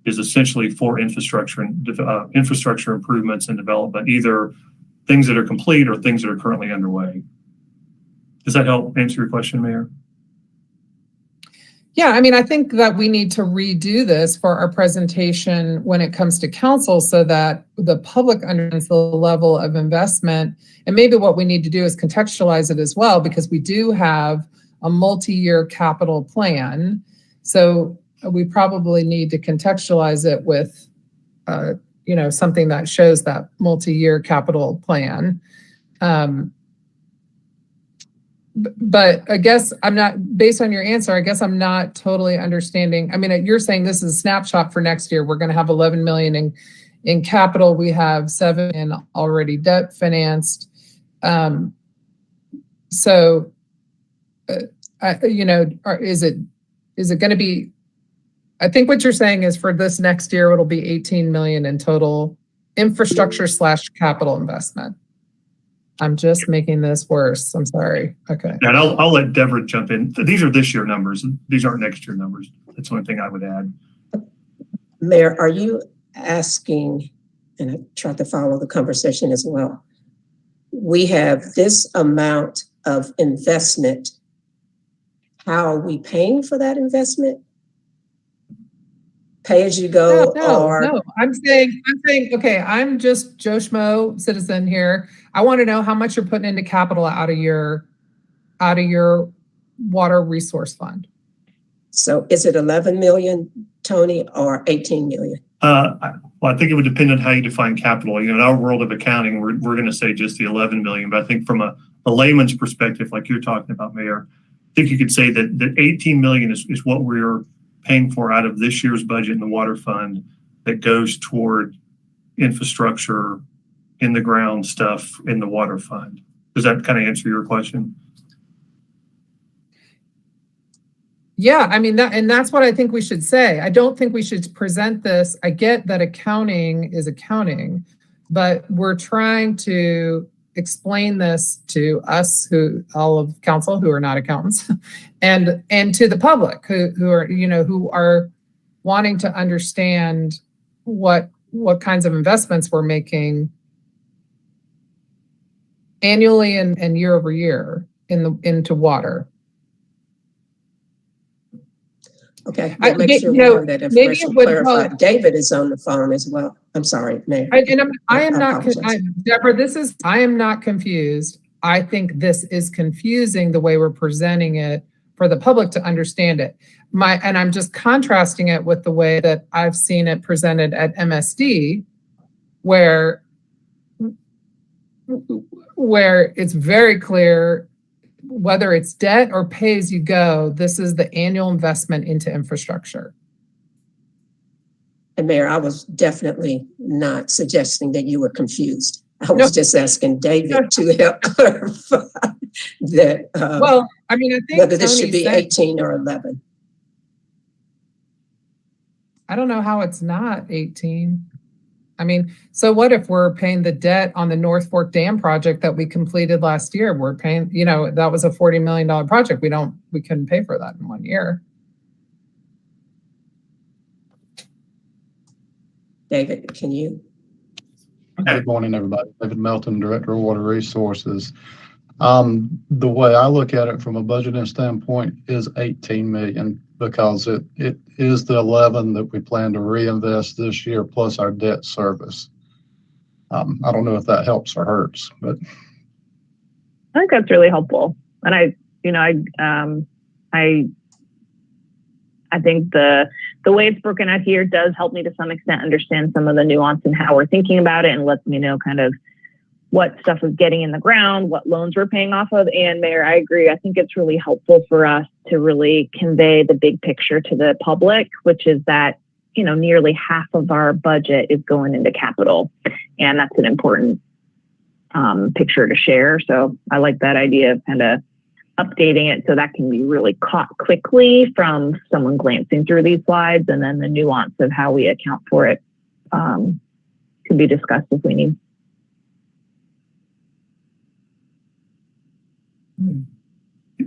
is essentially for infrastructure improvements and development, either things that are complete or things that are currently underway. Does that help answer your question, Mayor? Yeah, I think that we need to redo this for our presentation when it comes to council, so that the public understands the level of investment. And maybe what we need to do is contextualize it as well, because we do have a multi-year capital plan. So we probably need to contextualize it with something that shows that multi-year capital plan. But I guess based on your answer, I guess I'm not totally understanding. You're saying this is a snapshot for next year. We're going to have 11 million in capital. We have 7 in already debt financed. Is it going to be, I think what you're saying is for this next year, it'll be 18 million in total infrastructure / capital investment. I'm just making this worse. I'm sorry. Okay. And I'll let Deborah jump in. These are this year numbers. These aren't next year numbers. That's the only thing I would add. Mayor, are you asking, and I tried to follow the conversation as well, we have this amount of investment. How are we paying for that investment? Pay as you go? No. I'm saying, okay, I'm just Joe Schmo citizen here. I want to know how much you're putting into capital out of your water resource fund. So is it 11 million, Tony, or 18 million? Well, I think it would depend on how you define capital. In our world of accounting, we're going to say just the 11 million. But I think from a layman's perspective, like you're talking about, Mayor, I think you could say that 18 million is what we're paying for out of this year's budget in the water fund that goes toward infrastructure, in the ground stuff in the water fund. Does that kind of answer your question? Yeah, that's what I think we should say. I don't think we should present this. I get that accounting is accounting, but we're trying to explain this to us, all of council who are not accountants, and to the public who are wanting to understand what kinds of investments we're making annually and year over year into water. Okay, we'll make sure we have that information clarified. David is on the phone as well. I'm sorry, Mayor. I am not, Deborah, I am not confused. I think this is confusing the way we're presenting it for the public to understand it. And I'm just contrasting it with the way that I've seen it presented at MSD, where it's very clear, whether it's debt or pay as you go, this is the annual investment into infrastructure. And Mayor, I was definitely not suggesting that you were confused. I was just asking David to help clarify that. I think whether this should be 18 or 11. I don't know how it's not 18. I mean, so what if we're paying the debt on the North Fork Dam project that we completed last year? We're paying, that was a $40 million project. We couldn't pay for that in 1 year. David, can you? Good morning, everybody. David Melton, Director of Water Resources. The way I look at it from a budgeting standpoint is 18 million, because it is the 11 that we plan to reinvest this year plus our debt service. I don't know if that helps or hurts, but I think that's really helpful. And I think the way it's broken out here does help me to some extent understand some of the nuance and how we're thinking about it, and lets me know kind of what stuff is getting in the ground, what loans we're paying off of. And Mayor, I agree. I think it's really helpful for us to really convey the big picture to the public, which is that, nearly half of our budget is going into capital. And that's an important picture to share. So I like that idea of kind of updating it so that can be really caught quickly from someone glancing through these slides, and then the nuance of how we account for it can be discussed if we need.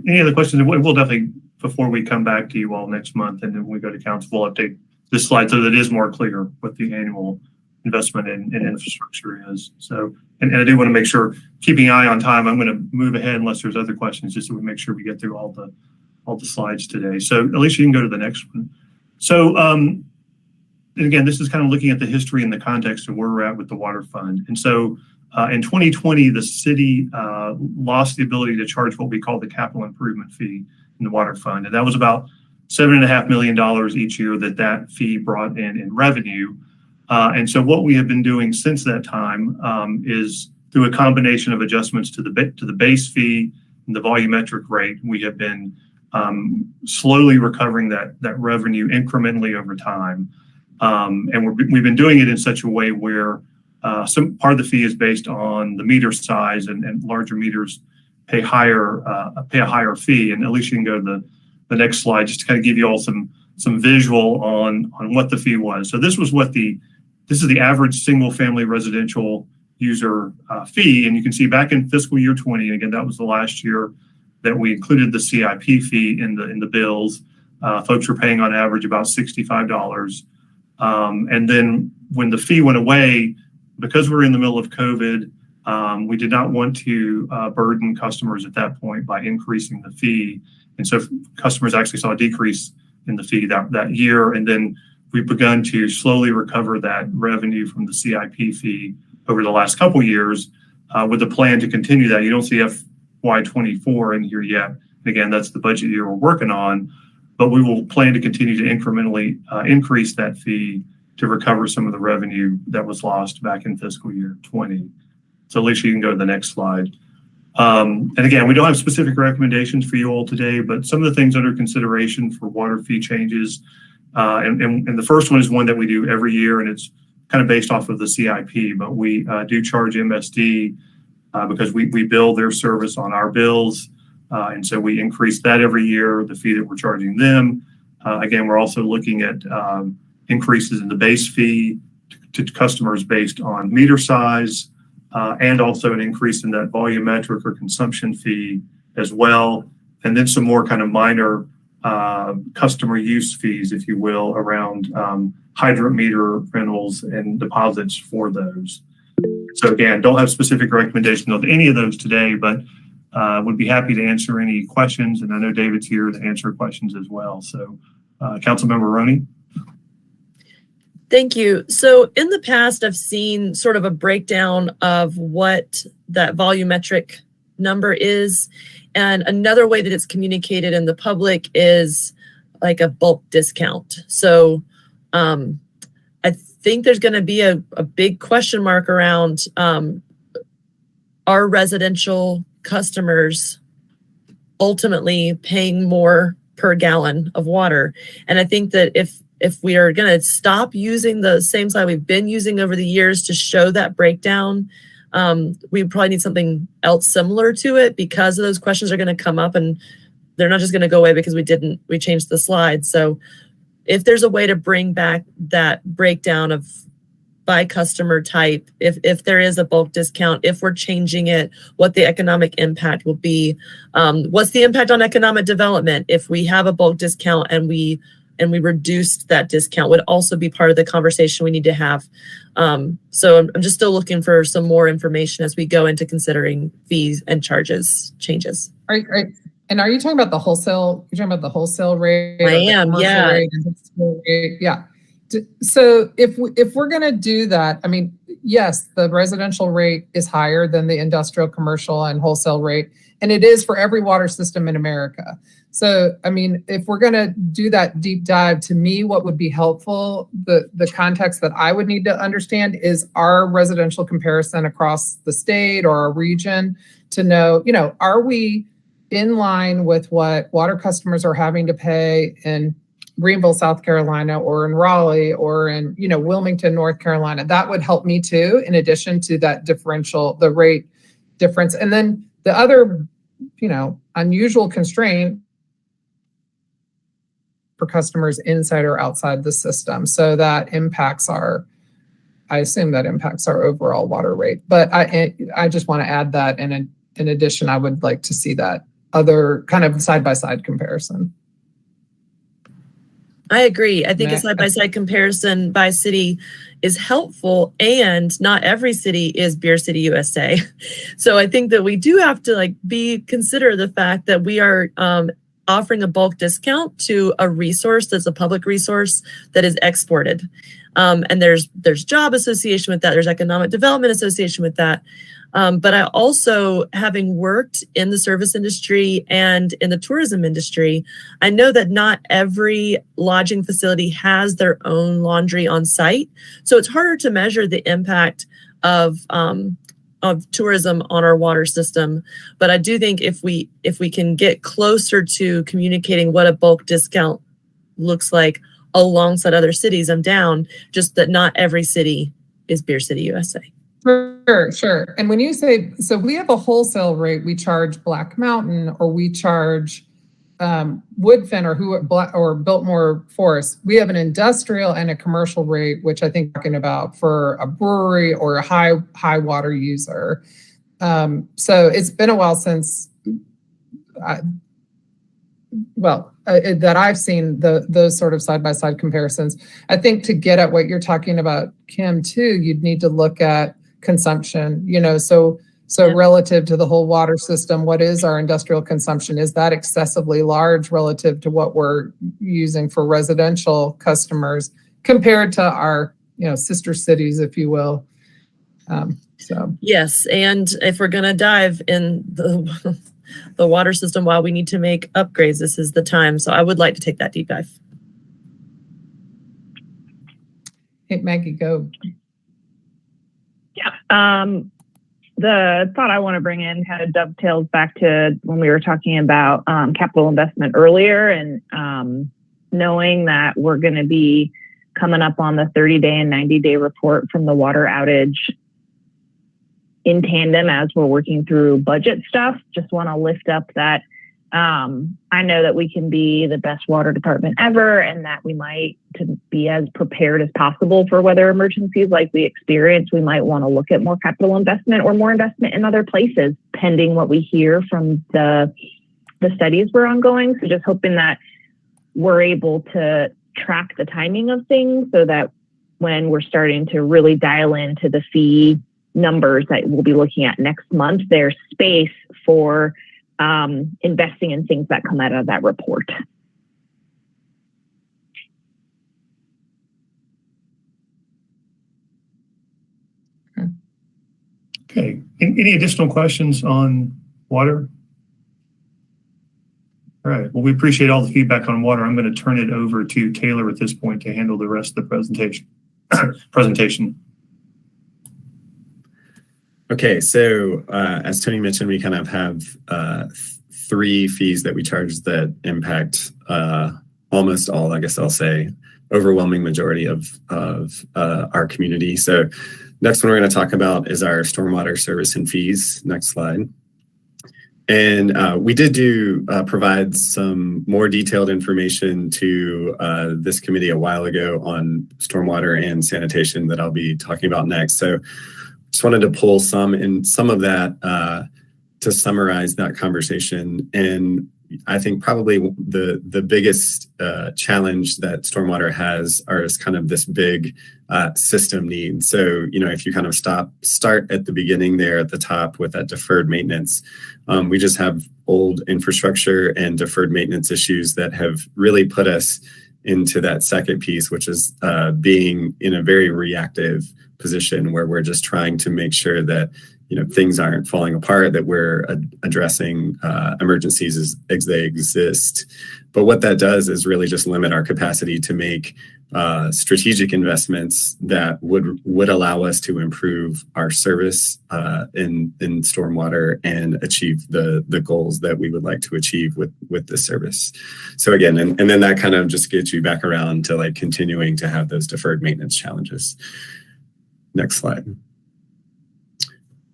Any other questions? We'll definitely, before we come back to you all next month and then we go to council, we'll update this slide so that it is more clear what the annual investment in infrastructure is. So, and I do want to make sure, keeping an eye on time, I'm going to move ahead unless there's other questions, just so we make sure we get through all the slides today. So Alicia, you can go to the next one. So, and again, this is kind of looking at the history and the context of where we're at with the water fund. And so in 2020, the city lost the ability to charge what we call the capital improvement fee in the water fund. And that was about $7.5 million each year that fee brought in revenue. And so what we have been doing since that time is through a combination of adjustments to the base fee and the volumetric rate, we have been slowly recovering that revenue incrementally over time. And we've been doing it in such a way where some part of the fee is based on the meter size, and larger meters pay a higher fee. And Alicia, you can go to the next slide just to kind of give you all some visual on what the fee was. So this is the average single family residential user fee. And you can see back in fiscal year 20, again, that was the last year that we included the CIP fee in the bills. Folks were paying on average about $65. And then when the fee went away, because we're in the middle of COVID, we did not want to burden customers at that point by increasing the fee. And so customers actually saw a decrease in the fee that year. And then we've begun to slowly recover that revenue from the CIP fee over the last couple of years with a plan to continue that. You don't see FY24 in here yet. Again, that's the budget year we're working on, but we will plan to continue to incrementally increase that fee to recover some of the revenue that was lost back in fiscal year 20. So Alicia, you can go to the next slide. And again, we don't have specific recommendations for you all today, but some of the things under consideration for water fee changes. And the first one is one that we do every year, and it's kind of based off of the CIP, but we do charge MSD because we bill their service on our bills. And so we increase that every year, the fee that we're charging them. Again, we're also looking at increases in the base fee to customers based on meter size, and also an increase in that volumetric or consumption fee as well. And then some more kind of minor customer use fees, if you will, around hydrant meter rentals and deposits for those. So again, don't have specific recommendations on any of those today, but would be happy to answer any questions. And I know David's here to answer questions as well. So Councilmember Roney. Thank you. So in the past, I've seen sort of a breakdown of what that volumetric number is. And another way that it's communicated in the public is like a bulk discount. So I think there's going to be a big question mark around our residential customers ultimately paying more per gallon of water. And I think that if we are going to stop using the same slide we've been using over the years to show that breakdown, we probably need something else similar to it, because those questions are going to come up and they're not just going to go away because we changed the slide. So if there's a way to bring back that breakdown of by customer type, if there is a bulk discount, if we're changing it, what the economic impact will be. What's the impact on economic development if we have a bulk discount and we reduced that discount would also be part of the conversation we need to have. So I'm just still looking for some more information as we go into considering fees and charges changes. And are you talking about the wholesale? You're talking about the wholesale rate? I am, yeah. Rate yeah. So if we're going to do that, I mean, yes, the residential rate is higher than the industrial, commercial, and wholesale rate, and it is for every water system in America. So, I mean, if we're going to do that deep dive, to me, what would be helpful, the context that I would need to understand is our residential comparison across the state or our region to know, are we in line with what water customers are having to pay in Greenville, South Carolina, or in Raleigh, or in, Wilmington, North Carolina? That would help me too, in addition to that differential, the rate difference. And then the other, unusual constraint for customers inside or outside the system. So that I assume that impacts our overall water rate. But I just want to add that in addition, I would like to see that other kind of side-by-side comparison. I agree. I think a side-by-side comparison by city is helpful, and not every city is Beer City, USA. So I think that we do have to consider the fact that we are offering a bulk discount to a resource that's a public resource that is exported. And there's job association with that. There's economic development association with that. But I also, having worked in the service industry and in the tourism industry, I know that not every lodging facility has their own laundry on site. So it's harder to measure the impact of tourism on our water system. But I do think if we can get closer to communicating what a bulk discount looks like alongside other cities, I'm down, just that not every city is Beer City, USA. Sure. And when you say, so we have a wholesale rate, we charge Black Mountain, or we charge Woodfin or Biltmore Forest. We have an industrial and a commercial rate, which I think we're talking about for a brewery or a high water user. So it's been a while since that I've seen those sort of side-by-side comparisons. I think to get at what you're talking about, Kim, too, you'd need to look at consumption, so relative to the whole water system, what is our industrial consumption? Is that excessively large relative to what we're using for residential customers compared to our, sister cities, if you will? Yes, and if we're going to dive in the water system while we need to make upgrades, this is the time. So I would like to take that deep dive. Hey, Maggie, go. Yeah. The thought I want to bring in kind of dovetails back to when we were talking about capital investment earlier, and knowing that we're going to be coming up on the 30-day and 90-day report from the water outage in tandem as we're working through budget stuff. Just want to lift up that I know that we can be the best water department ever, and that we might, to be as prepared as possible for weather emergencies like we experience, we might want to look at more capital investment or more investment in other places, pending what we hear from the studies we're ongoing. So just hoping that we're able to track the timing of things so that when we're starting to really dial into the fee numbers that we'll be looking at next month, there's space for investing in things that come out of that report. Okay. Any additional questions on water? All right. Well, we appreciate all the feedback on water. I'm going to turn it over to Taylor at this point to handle the rest of the presentation. Okay, so as Tony mentioned, we kind of have 3 fees that we charge that impact almost all, I guess I'll say, overwhelming majority of our community. So next one we're going to talk about is our stormwater service and fees. Next slide. And we did provide some more detailed information to this committee a while ago on stormwater and sanitation that I'll be talking about next. So just wanted to pull some of that to summarize that conversation. And I think probably the biggest challenge that stormwater has is kind of this big system need. So, if you kind of start at the beginning there at the top with that deferred maintenance, we just have old infrastructure and deferred maintenance issues that have really put us into that second piece, which is being in a very reactive position where we're just trying to make sure that things aren't falling apart, that we're addressing emergencies as they exist. But what that does is really just limit our capacity to make strategic investments that would allow us to improve our service in stormwater and achieve the goals that we would like to achieve with the service. So again, and then that kind of just gets you back around to like continuing to have those deferred maintenance challenges. Next slide.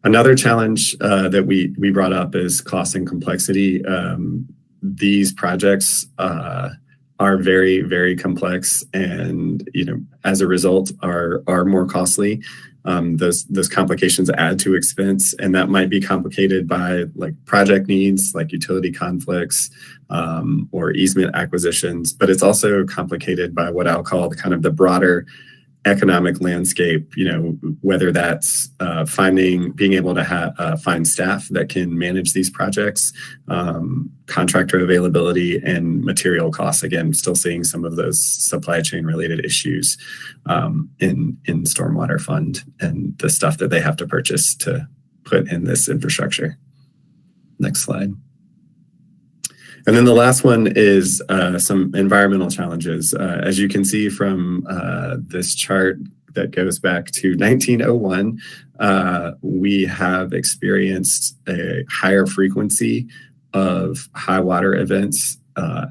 Another challenge that we brought up is cost and complexity. These projects are very, very complex, and as a result, are more costly. Those complications add to expense, and that might be complicated by like project needs, like utility conflicts or easement acquisitions. But it's also complicated by what I'll call kind of the broader economic landscape, whether that's being able to find staff that can manage these projects, contractor availability, and material costs. Again, still seeing some of those supply chain related issues in Stormwater Fund and the stuff that they have to purchase to put in this infrastructure. Next slide. And then the last one is some environmental challenges. As you can see from this chart that goes back to 1901, we have experienced a higher frequency of high water events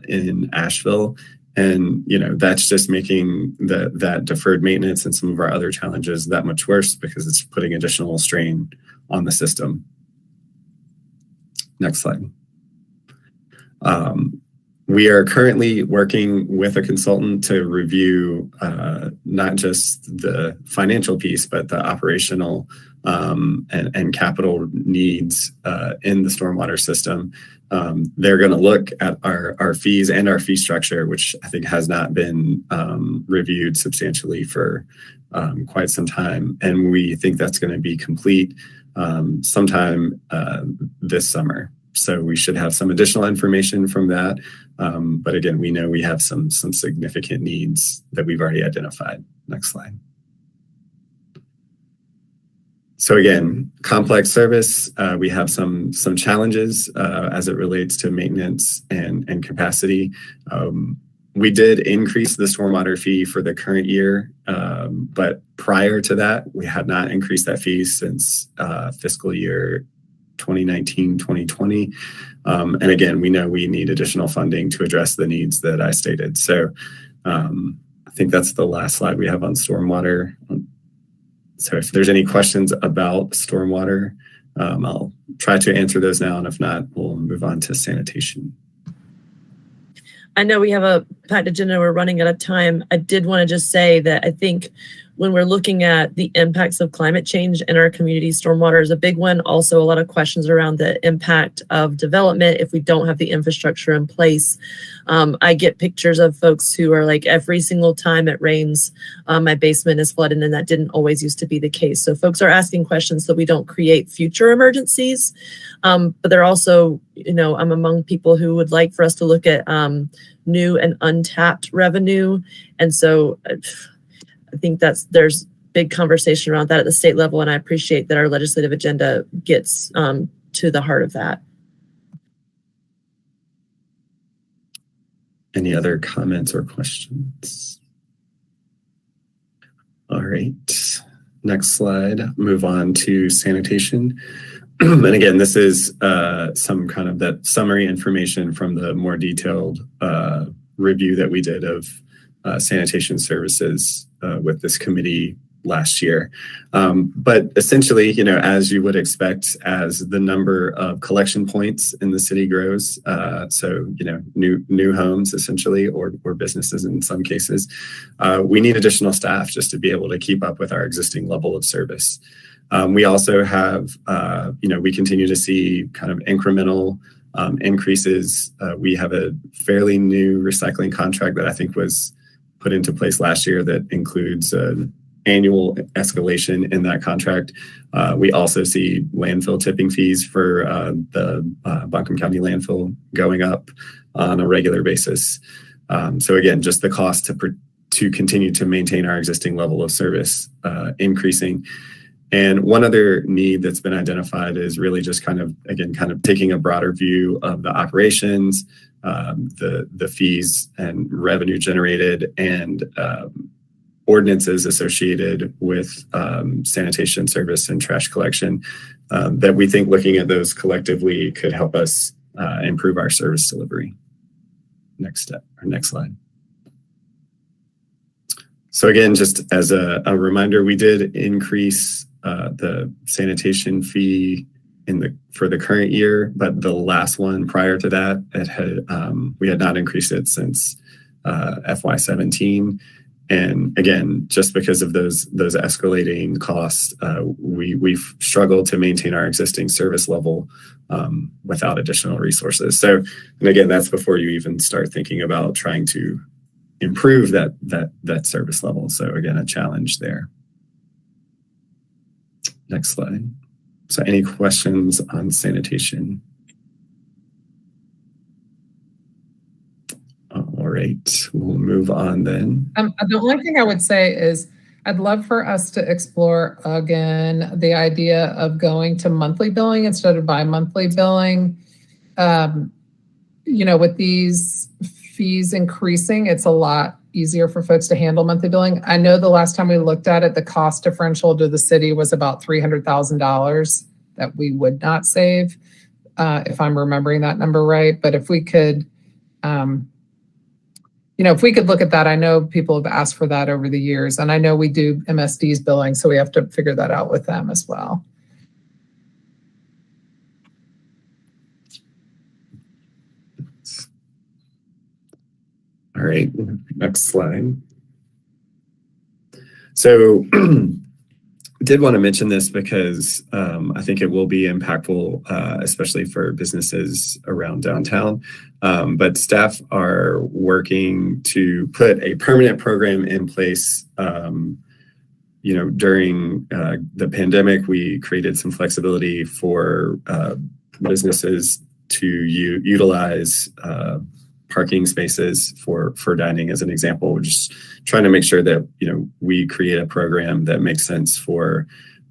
in Asheville. And, that's just making that deferred maintenance and some of our other challenges that much worse because it's putting additional strain on the system. Next slide. We are currently working with a consultant to review not just the financial piece, but the operational and capital needs in the stormwater system. They're going to look at our fees and our fee structure, which I think has not been reviewed substantially for quite some time. And we think that's going to be complete sometime this summer. So we should have some additional information from that. But again, we know we have some significant needs that we've already identified. Next slide. So again, complex service, we have some challenges as it relates to maintenance and capacity. We did increase the stormwater fee for the current year, but prior to that, we had not increased that fee since fiscal year 2019-2020. And again, we know we need additional funding to address the needs that I stated. So I think that's the last slide we have on stormwater. So if there's any questions about stormwater, I'll try to answer those now. And if not, we'll move on to sanitation. I know we have a packed agenda. We're running out of time. I did want to just say that I think when we're looking at the impacts of climate change in our community, stormwater is a big one. Also, a lot of questions around the impact of development if we don't have the infrastructure in place. I get pictures of folks who are like, every single time it rains, my basement is flooded, and that didn't always used to be the case. So folks are asking questions so we don't create future emergencies. But they're also, I'm among people who would like for us to look at new and untapped revenue. And so I think there's big conversation around that at the state level, and I appreciate that our legislative agenda gets to the heart of that. Any other comments or questions? All right, next slide, move on to sanitation. And again, this is some kind of that summary information from the more detailed review that we did of sanitation services with this committee last year. But essentially, as you would expect, as the number of collection points in the city grows, new homes essentially, or businesses in some cases, we need additional staff just to be able to keep up with our existing level of service. We also have, we continue to see kind of incremental increases. We have a fairly new recycling contract that I think was put into place last year that includes an annual escalation in that contract. We also see landfill tipping fees for the Buncombe County landfill going up on a regular basis. So again, just the cost to continue to maintain our existing level of service increasing. And one other need that's been identified is really just kind of taking a broader view of the operations, the fees and revenue generated, and ordinances associated with sanitation service and trash collection that we think looking at those collectively could help us improve our service delivery. Next slide. So again, just as a reminder, we did increase the sanitation fee for the current year, but the last one prior to that, we had not increased it since FY17. And again, just because of those escalating costs, we've struggled to maintain our existing service level without additional resources. So, and again, that's before you even start thinking about trying to improve that service level. So again, a challenge there. Next slide. So any questions on sanitation? All right, we'll move on then. The only thing I would say is I'd love for us to explore again the idea of going to monthly billing instead of bi-monthly billing. With these fees increasing, it's a lot easier for folks to handle monthly billing. I know the last time we looked at it, the cost differential to the city was about $300,000 that we would not save, if I'm remembering that number right. But if we could, if we could look at that, I know people have asked for that over the years, and I know we do MSD's billing, so we have to figure that out with them as well. All right, next slide. So did want to mention this because I think it will be impactful, especially for businesses around downtown. But staff are working to put a permanent program in place. During the pandemic, we created some flexibility for businesses to utilize parking spaces for dining, as an example. We're just trying to make sure that we create a program that makes sense for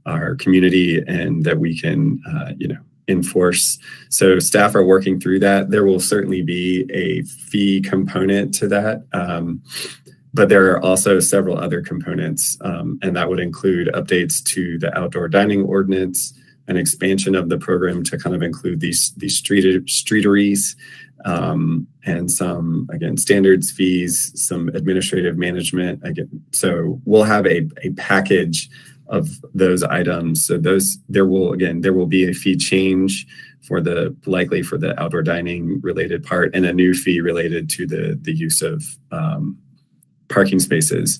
our community and that we can enforce. So staff are working through that. There will certainly be a fee component to that, but there are also several other components, and that would include updates to the outdoor dining ordinance, an expansion of the program to kind of include these streeteries, and some, again, standards fees, some administrative management. Again, so we'll have a package of those items. So there will be a fee change likely for the outdoor dining related part, and a new fee related to the use of parking spaces.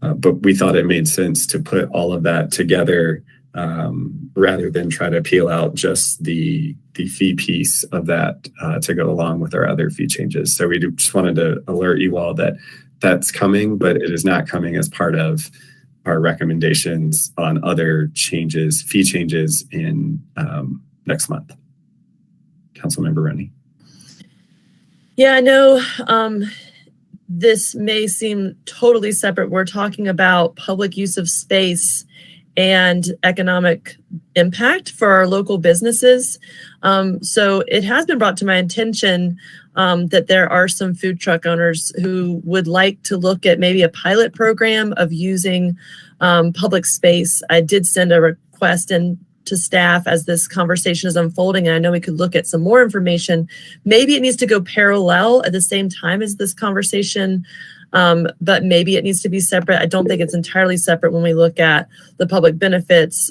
But we thought it made sense to put all of that together rather than try to peel out just the fee piece of that to go along with our other fee changes. So we just wanted to alert you all that that's coming, but it is not coming as part of our recommendations on other changes, fee changes in next month. Councilmember Rennie. Yeah, I know this may seem totally separate. We're talking about public use of space and economic impact for our local businesses. So it has been brought to my attention that there are some food truck owners who would like to look at maybe a pilot program of using public space. I did send a request in to staff as this conversation is unfolding, and I know we could look at some more information. Maybe it needs to go parallel at the same time as this conversation but maybe it needs to be separate. I don't think it's entirely separate when we look at the public benefits.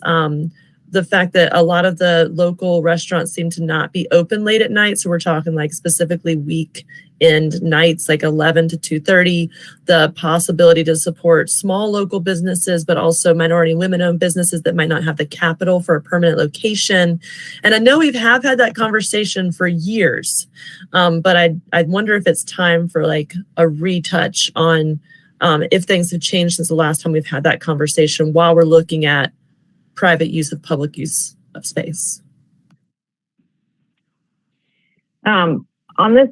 The fact that a lot of the local restaurants seem to not be open late at night. So we're talking like specifically weekend nights, like 11 to 2:30, the possibility to support small local businesses, but also minority and women-owned businesses that might not have the capital for a permanent location. And I know we've had that conversation for years, but I'd wonder if it's time for like a retouch on if things have changed since the last time we've had that conversation while we're looking at private use of public use of space. On this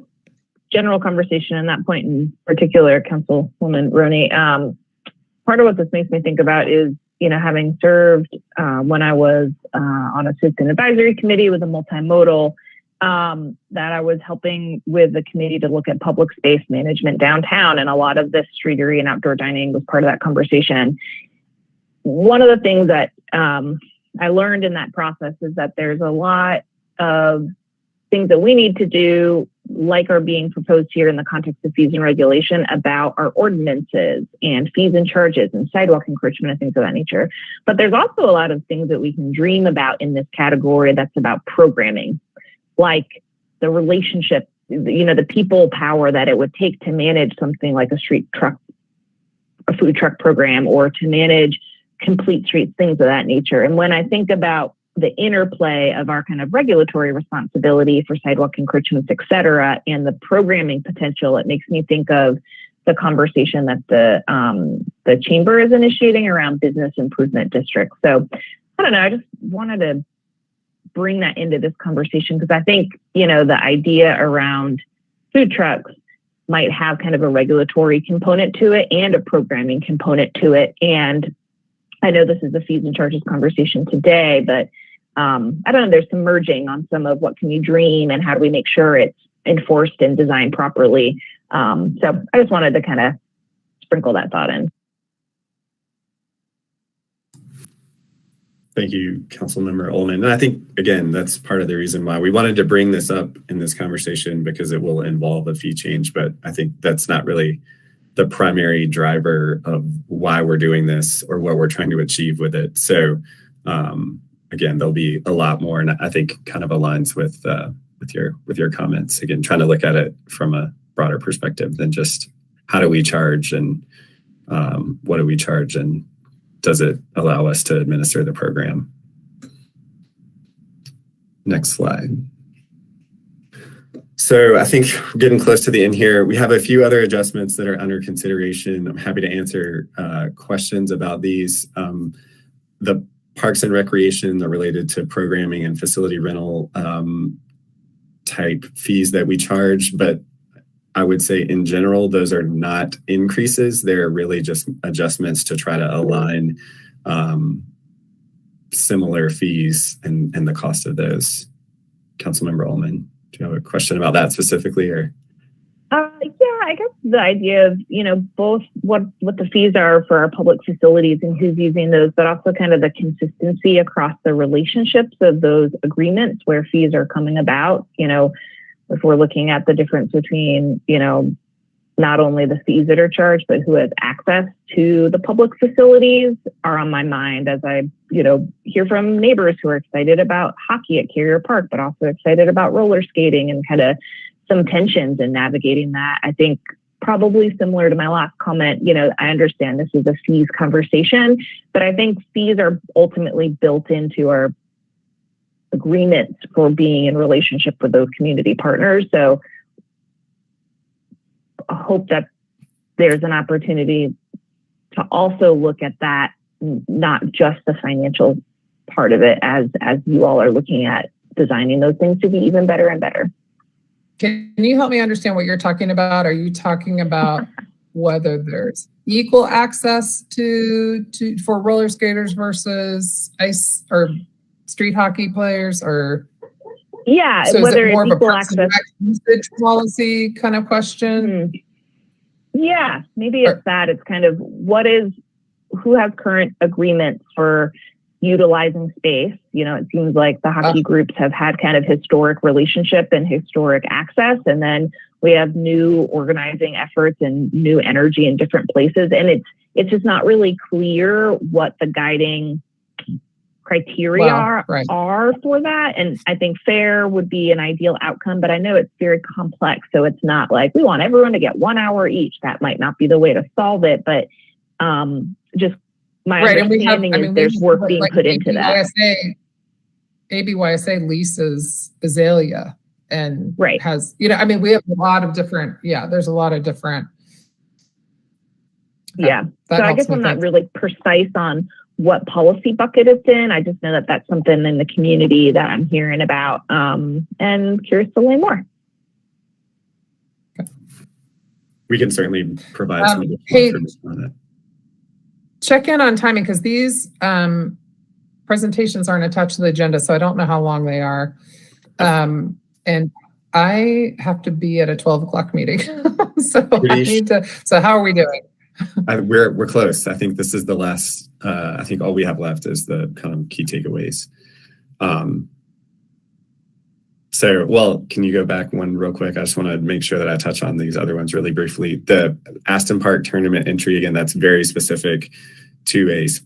general conversation and that point in particular, Councilwoman Roney, part of what this makes me think about is, having served when I was on a citizen advisory committee with a multimodal, that I was helping with the committee to look at public space management downtown, and a lot of this streetery and outdoor dining was part of that conversation. One of the things that I learned in that process is that there's a lot of things that we need to do, like are being proposed here in the context of fees and regulation, about our ordinances and fees and charges and sidewalk encroachment and things of that nature. But there's also a lot of things that we can dream about in this category that's about programming, like the relationship, the people power that it would take to manage something like a food truck program, or to manage complete streets, things of that nature. And when I think about the interplay of our kind of regulatory responsibility for sidewalk encroachments, et cetera, and the programming potential, it makes me think of the conversation that the chamber is initiating around business improvement districts. So I don't know, I just wanted to bring that into this conversation because I think, the idea around food trucks might have kind of a regulatory component to it and a programming component to it. And I know this is the fees and charges conversation today, but I don't know, there's some merging on some of what can you dream and how do we make sure it's enforced and designed properly. So I just wanted to kind of sprinkle that thought in. Thank you, Councilmember Ullman. And I think, again, that's part of the reason why we wanted to bring this up in this conversation, because it will involve a fee change. But I think that's not really the primary driver of why we're doing this or what we're trying to achieve with it. So again, there'll be a lot more, and I think kind of aligns with your comments. Again, trying to look at it from a broader perspective than just how do we charge and what do we charge, and does it allow us to administer the program? Next slide. So I think we're getting close to the end here. We have a few other adjustments that are under consideration. I'm happy to answer questions about these. The Parks and Recreation are related to programming and facility rental type fees that we charge, but I would say in general, those are not increases. They're really just adjustments to try to align similar fees and the cost of those. Councilmember Ullman, do you have a question about that specifically, or? Yeah, I guess the idea of, both what the fees are for our public facilities and who's using those, but also kind of the consistency across the relationships of those agreements where fees are coming about. If we're looking at the difference between, not only the fees that are charged, but who has access to the public facilities are on my mind as I, hear from neighbors who are excited about hockey at Carrier Park, but also excited about roller skating, and kind of some tensions in navigating that. I think probably similar to my last comment, I understand this is a fees conversation, but I think fees are ultimately built into our agreements for being in relationship with those community partners. So I hope that there's an opportunity to also look at that, not just the financial part of it, as you all are looking at designing those things to be even better and better. Can you help me understand what you're talking about? Are you talking about whether there's equal access for roller skaters versus ice or street hockey players, or? Yeah, so whether is it more it's of a equal Parks and access Rec usage policy kind of question? Yeah, maybe it's that. It's kind of who has current agreements for utilizing space. It seems like the hockey groups have had kind of historic relationship and historic access. And then We have new organizing efforts and new energy in different places. And it's just not really clear what the guiding criteria are for that. And I think fair would be an ideal outcome, but I know it's very complex. So it's not like we want everyone to get 1 hour each. That might not be the way to solve it, but just my understanding is there's work being put into that. ABYSA leases Azalea and has, we have a lot of different, there's a lot of different. So I guess I'm not really precise on what policy bucket it's in. I just know that that's something in the community that I'm hearing about, and curious to learn more. We can certainly provide some information on that. Check in on timing because these presentations aren't attached to the agenda, so I don't know how long they are. And I have to be at a 12 o'clock meeting, so I need to. So how are we doing? We're close. I think this is the last. I think all we have left is the kind of key takeaways. Can you go back one real quick? I just want to make sure that I touch on these other ones really briefly. The Aston Park tournament entry, again, that's very specific to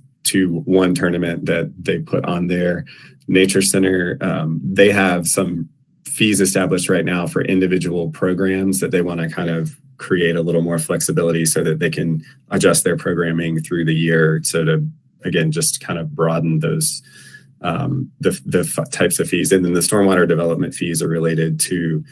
one tournament that they put on their Nature Center. They have some fees established right now for individual programs that they want to kind of create a little more flexibility so that they can adjust their programming through the year. So to, again, just kind of broaden those the types of fees. And then the stormwater development fees are related to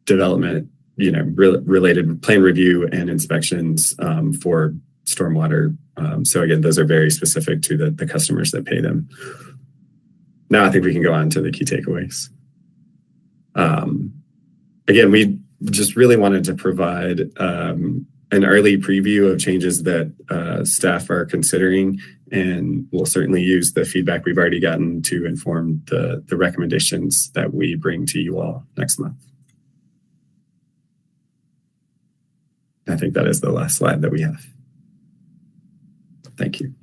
development, related plan review and inspections for stormwater. So again, those are very specific to the customers that pay them. Now I think we can go on to the key takeaways. Again, we just really wanted to provide an early preview of changes that staff are considering, and we'll certainly use the feedback we've already gotten to inform the recommendations that we bring to you all next month. I think that is the last slide that we have. Thank you.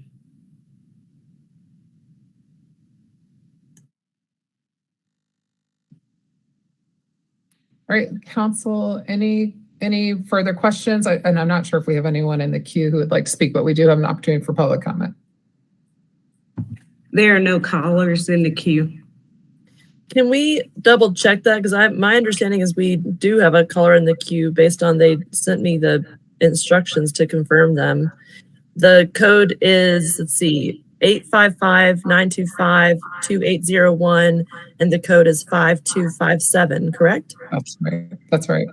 All right, Council, any further questions? And I'm not sure if we have anyone in the queue who would like to speak, but we do have an opportunity for public comment. There are no callers in the queue. Can we double check that? Because my understanding is we do have a caller in the queue based on they sent me the instructions to confirm them. The code is, let's see, 855-925-2801, and the code is 5257, correct? That's right. That's right.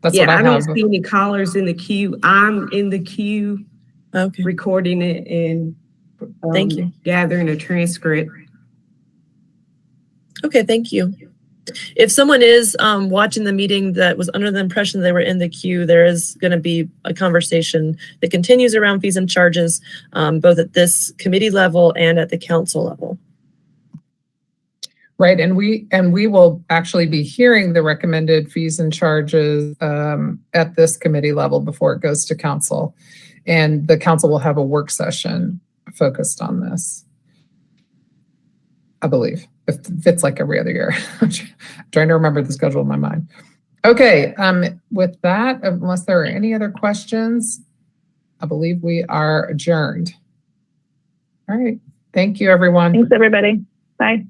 That's Yeah, what I don't have. see any callers in the queue. I'm in the queue, recording it and thank you. Gathering a transcript. Okay, thank you. If someone is watching the meeting that was under the impression they were in the queue, there is going to be a conversation that continues around fees and charges, both at this committee level and at the council level. Right, and we will actually be hearing the recommended fees and charges at this committee level before it goes to council, and the council will have a work session focused on this, I believe. If it's like every other year. I'm trying to remember the schedule in my mind. Okay, with that, unless there are any other questions, I believe we are adjourned. All right, thank you, everyone. Thanks, everybody. Bye.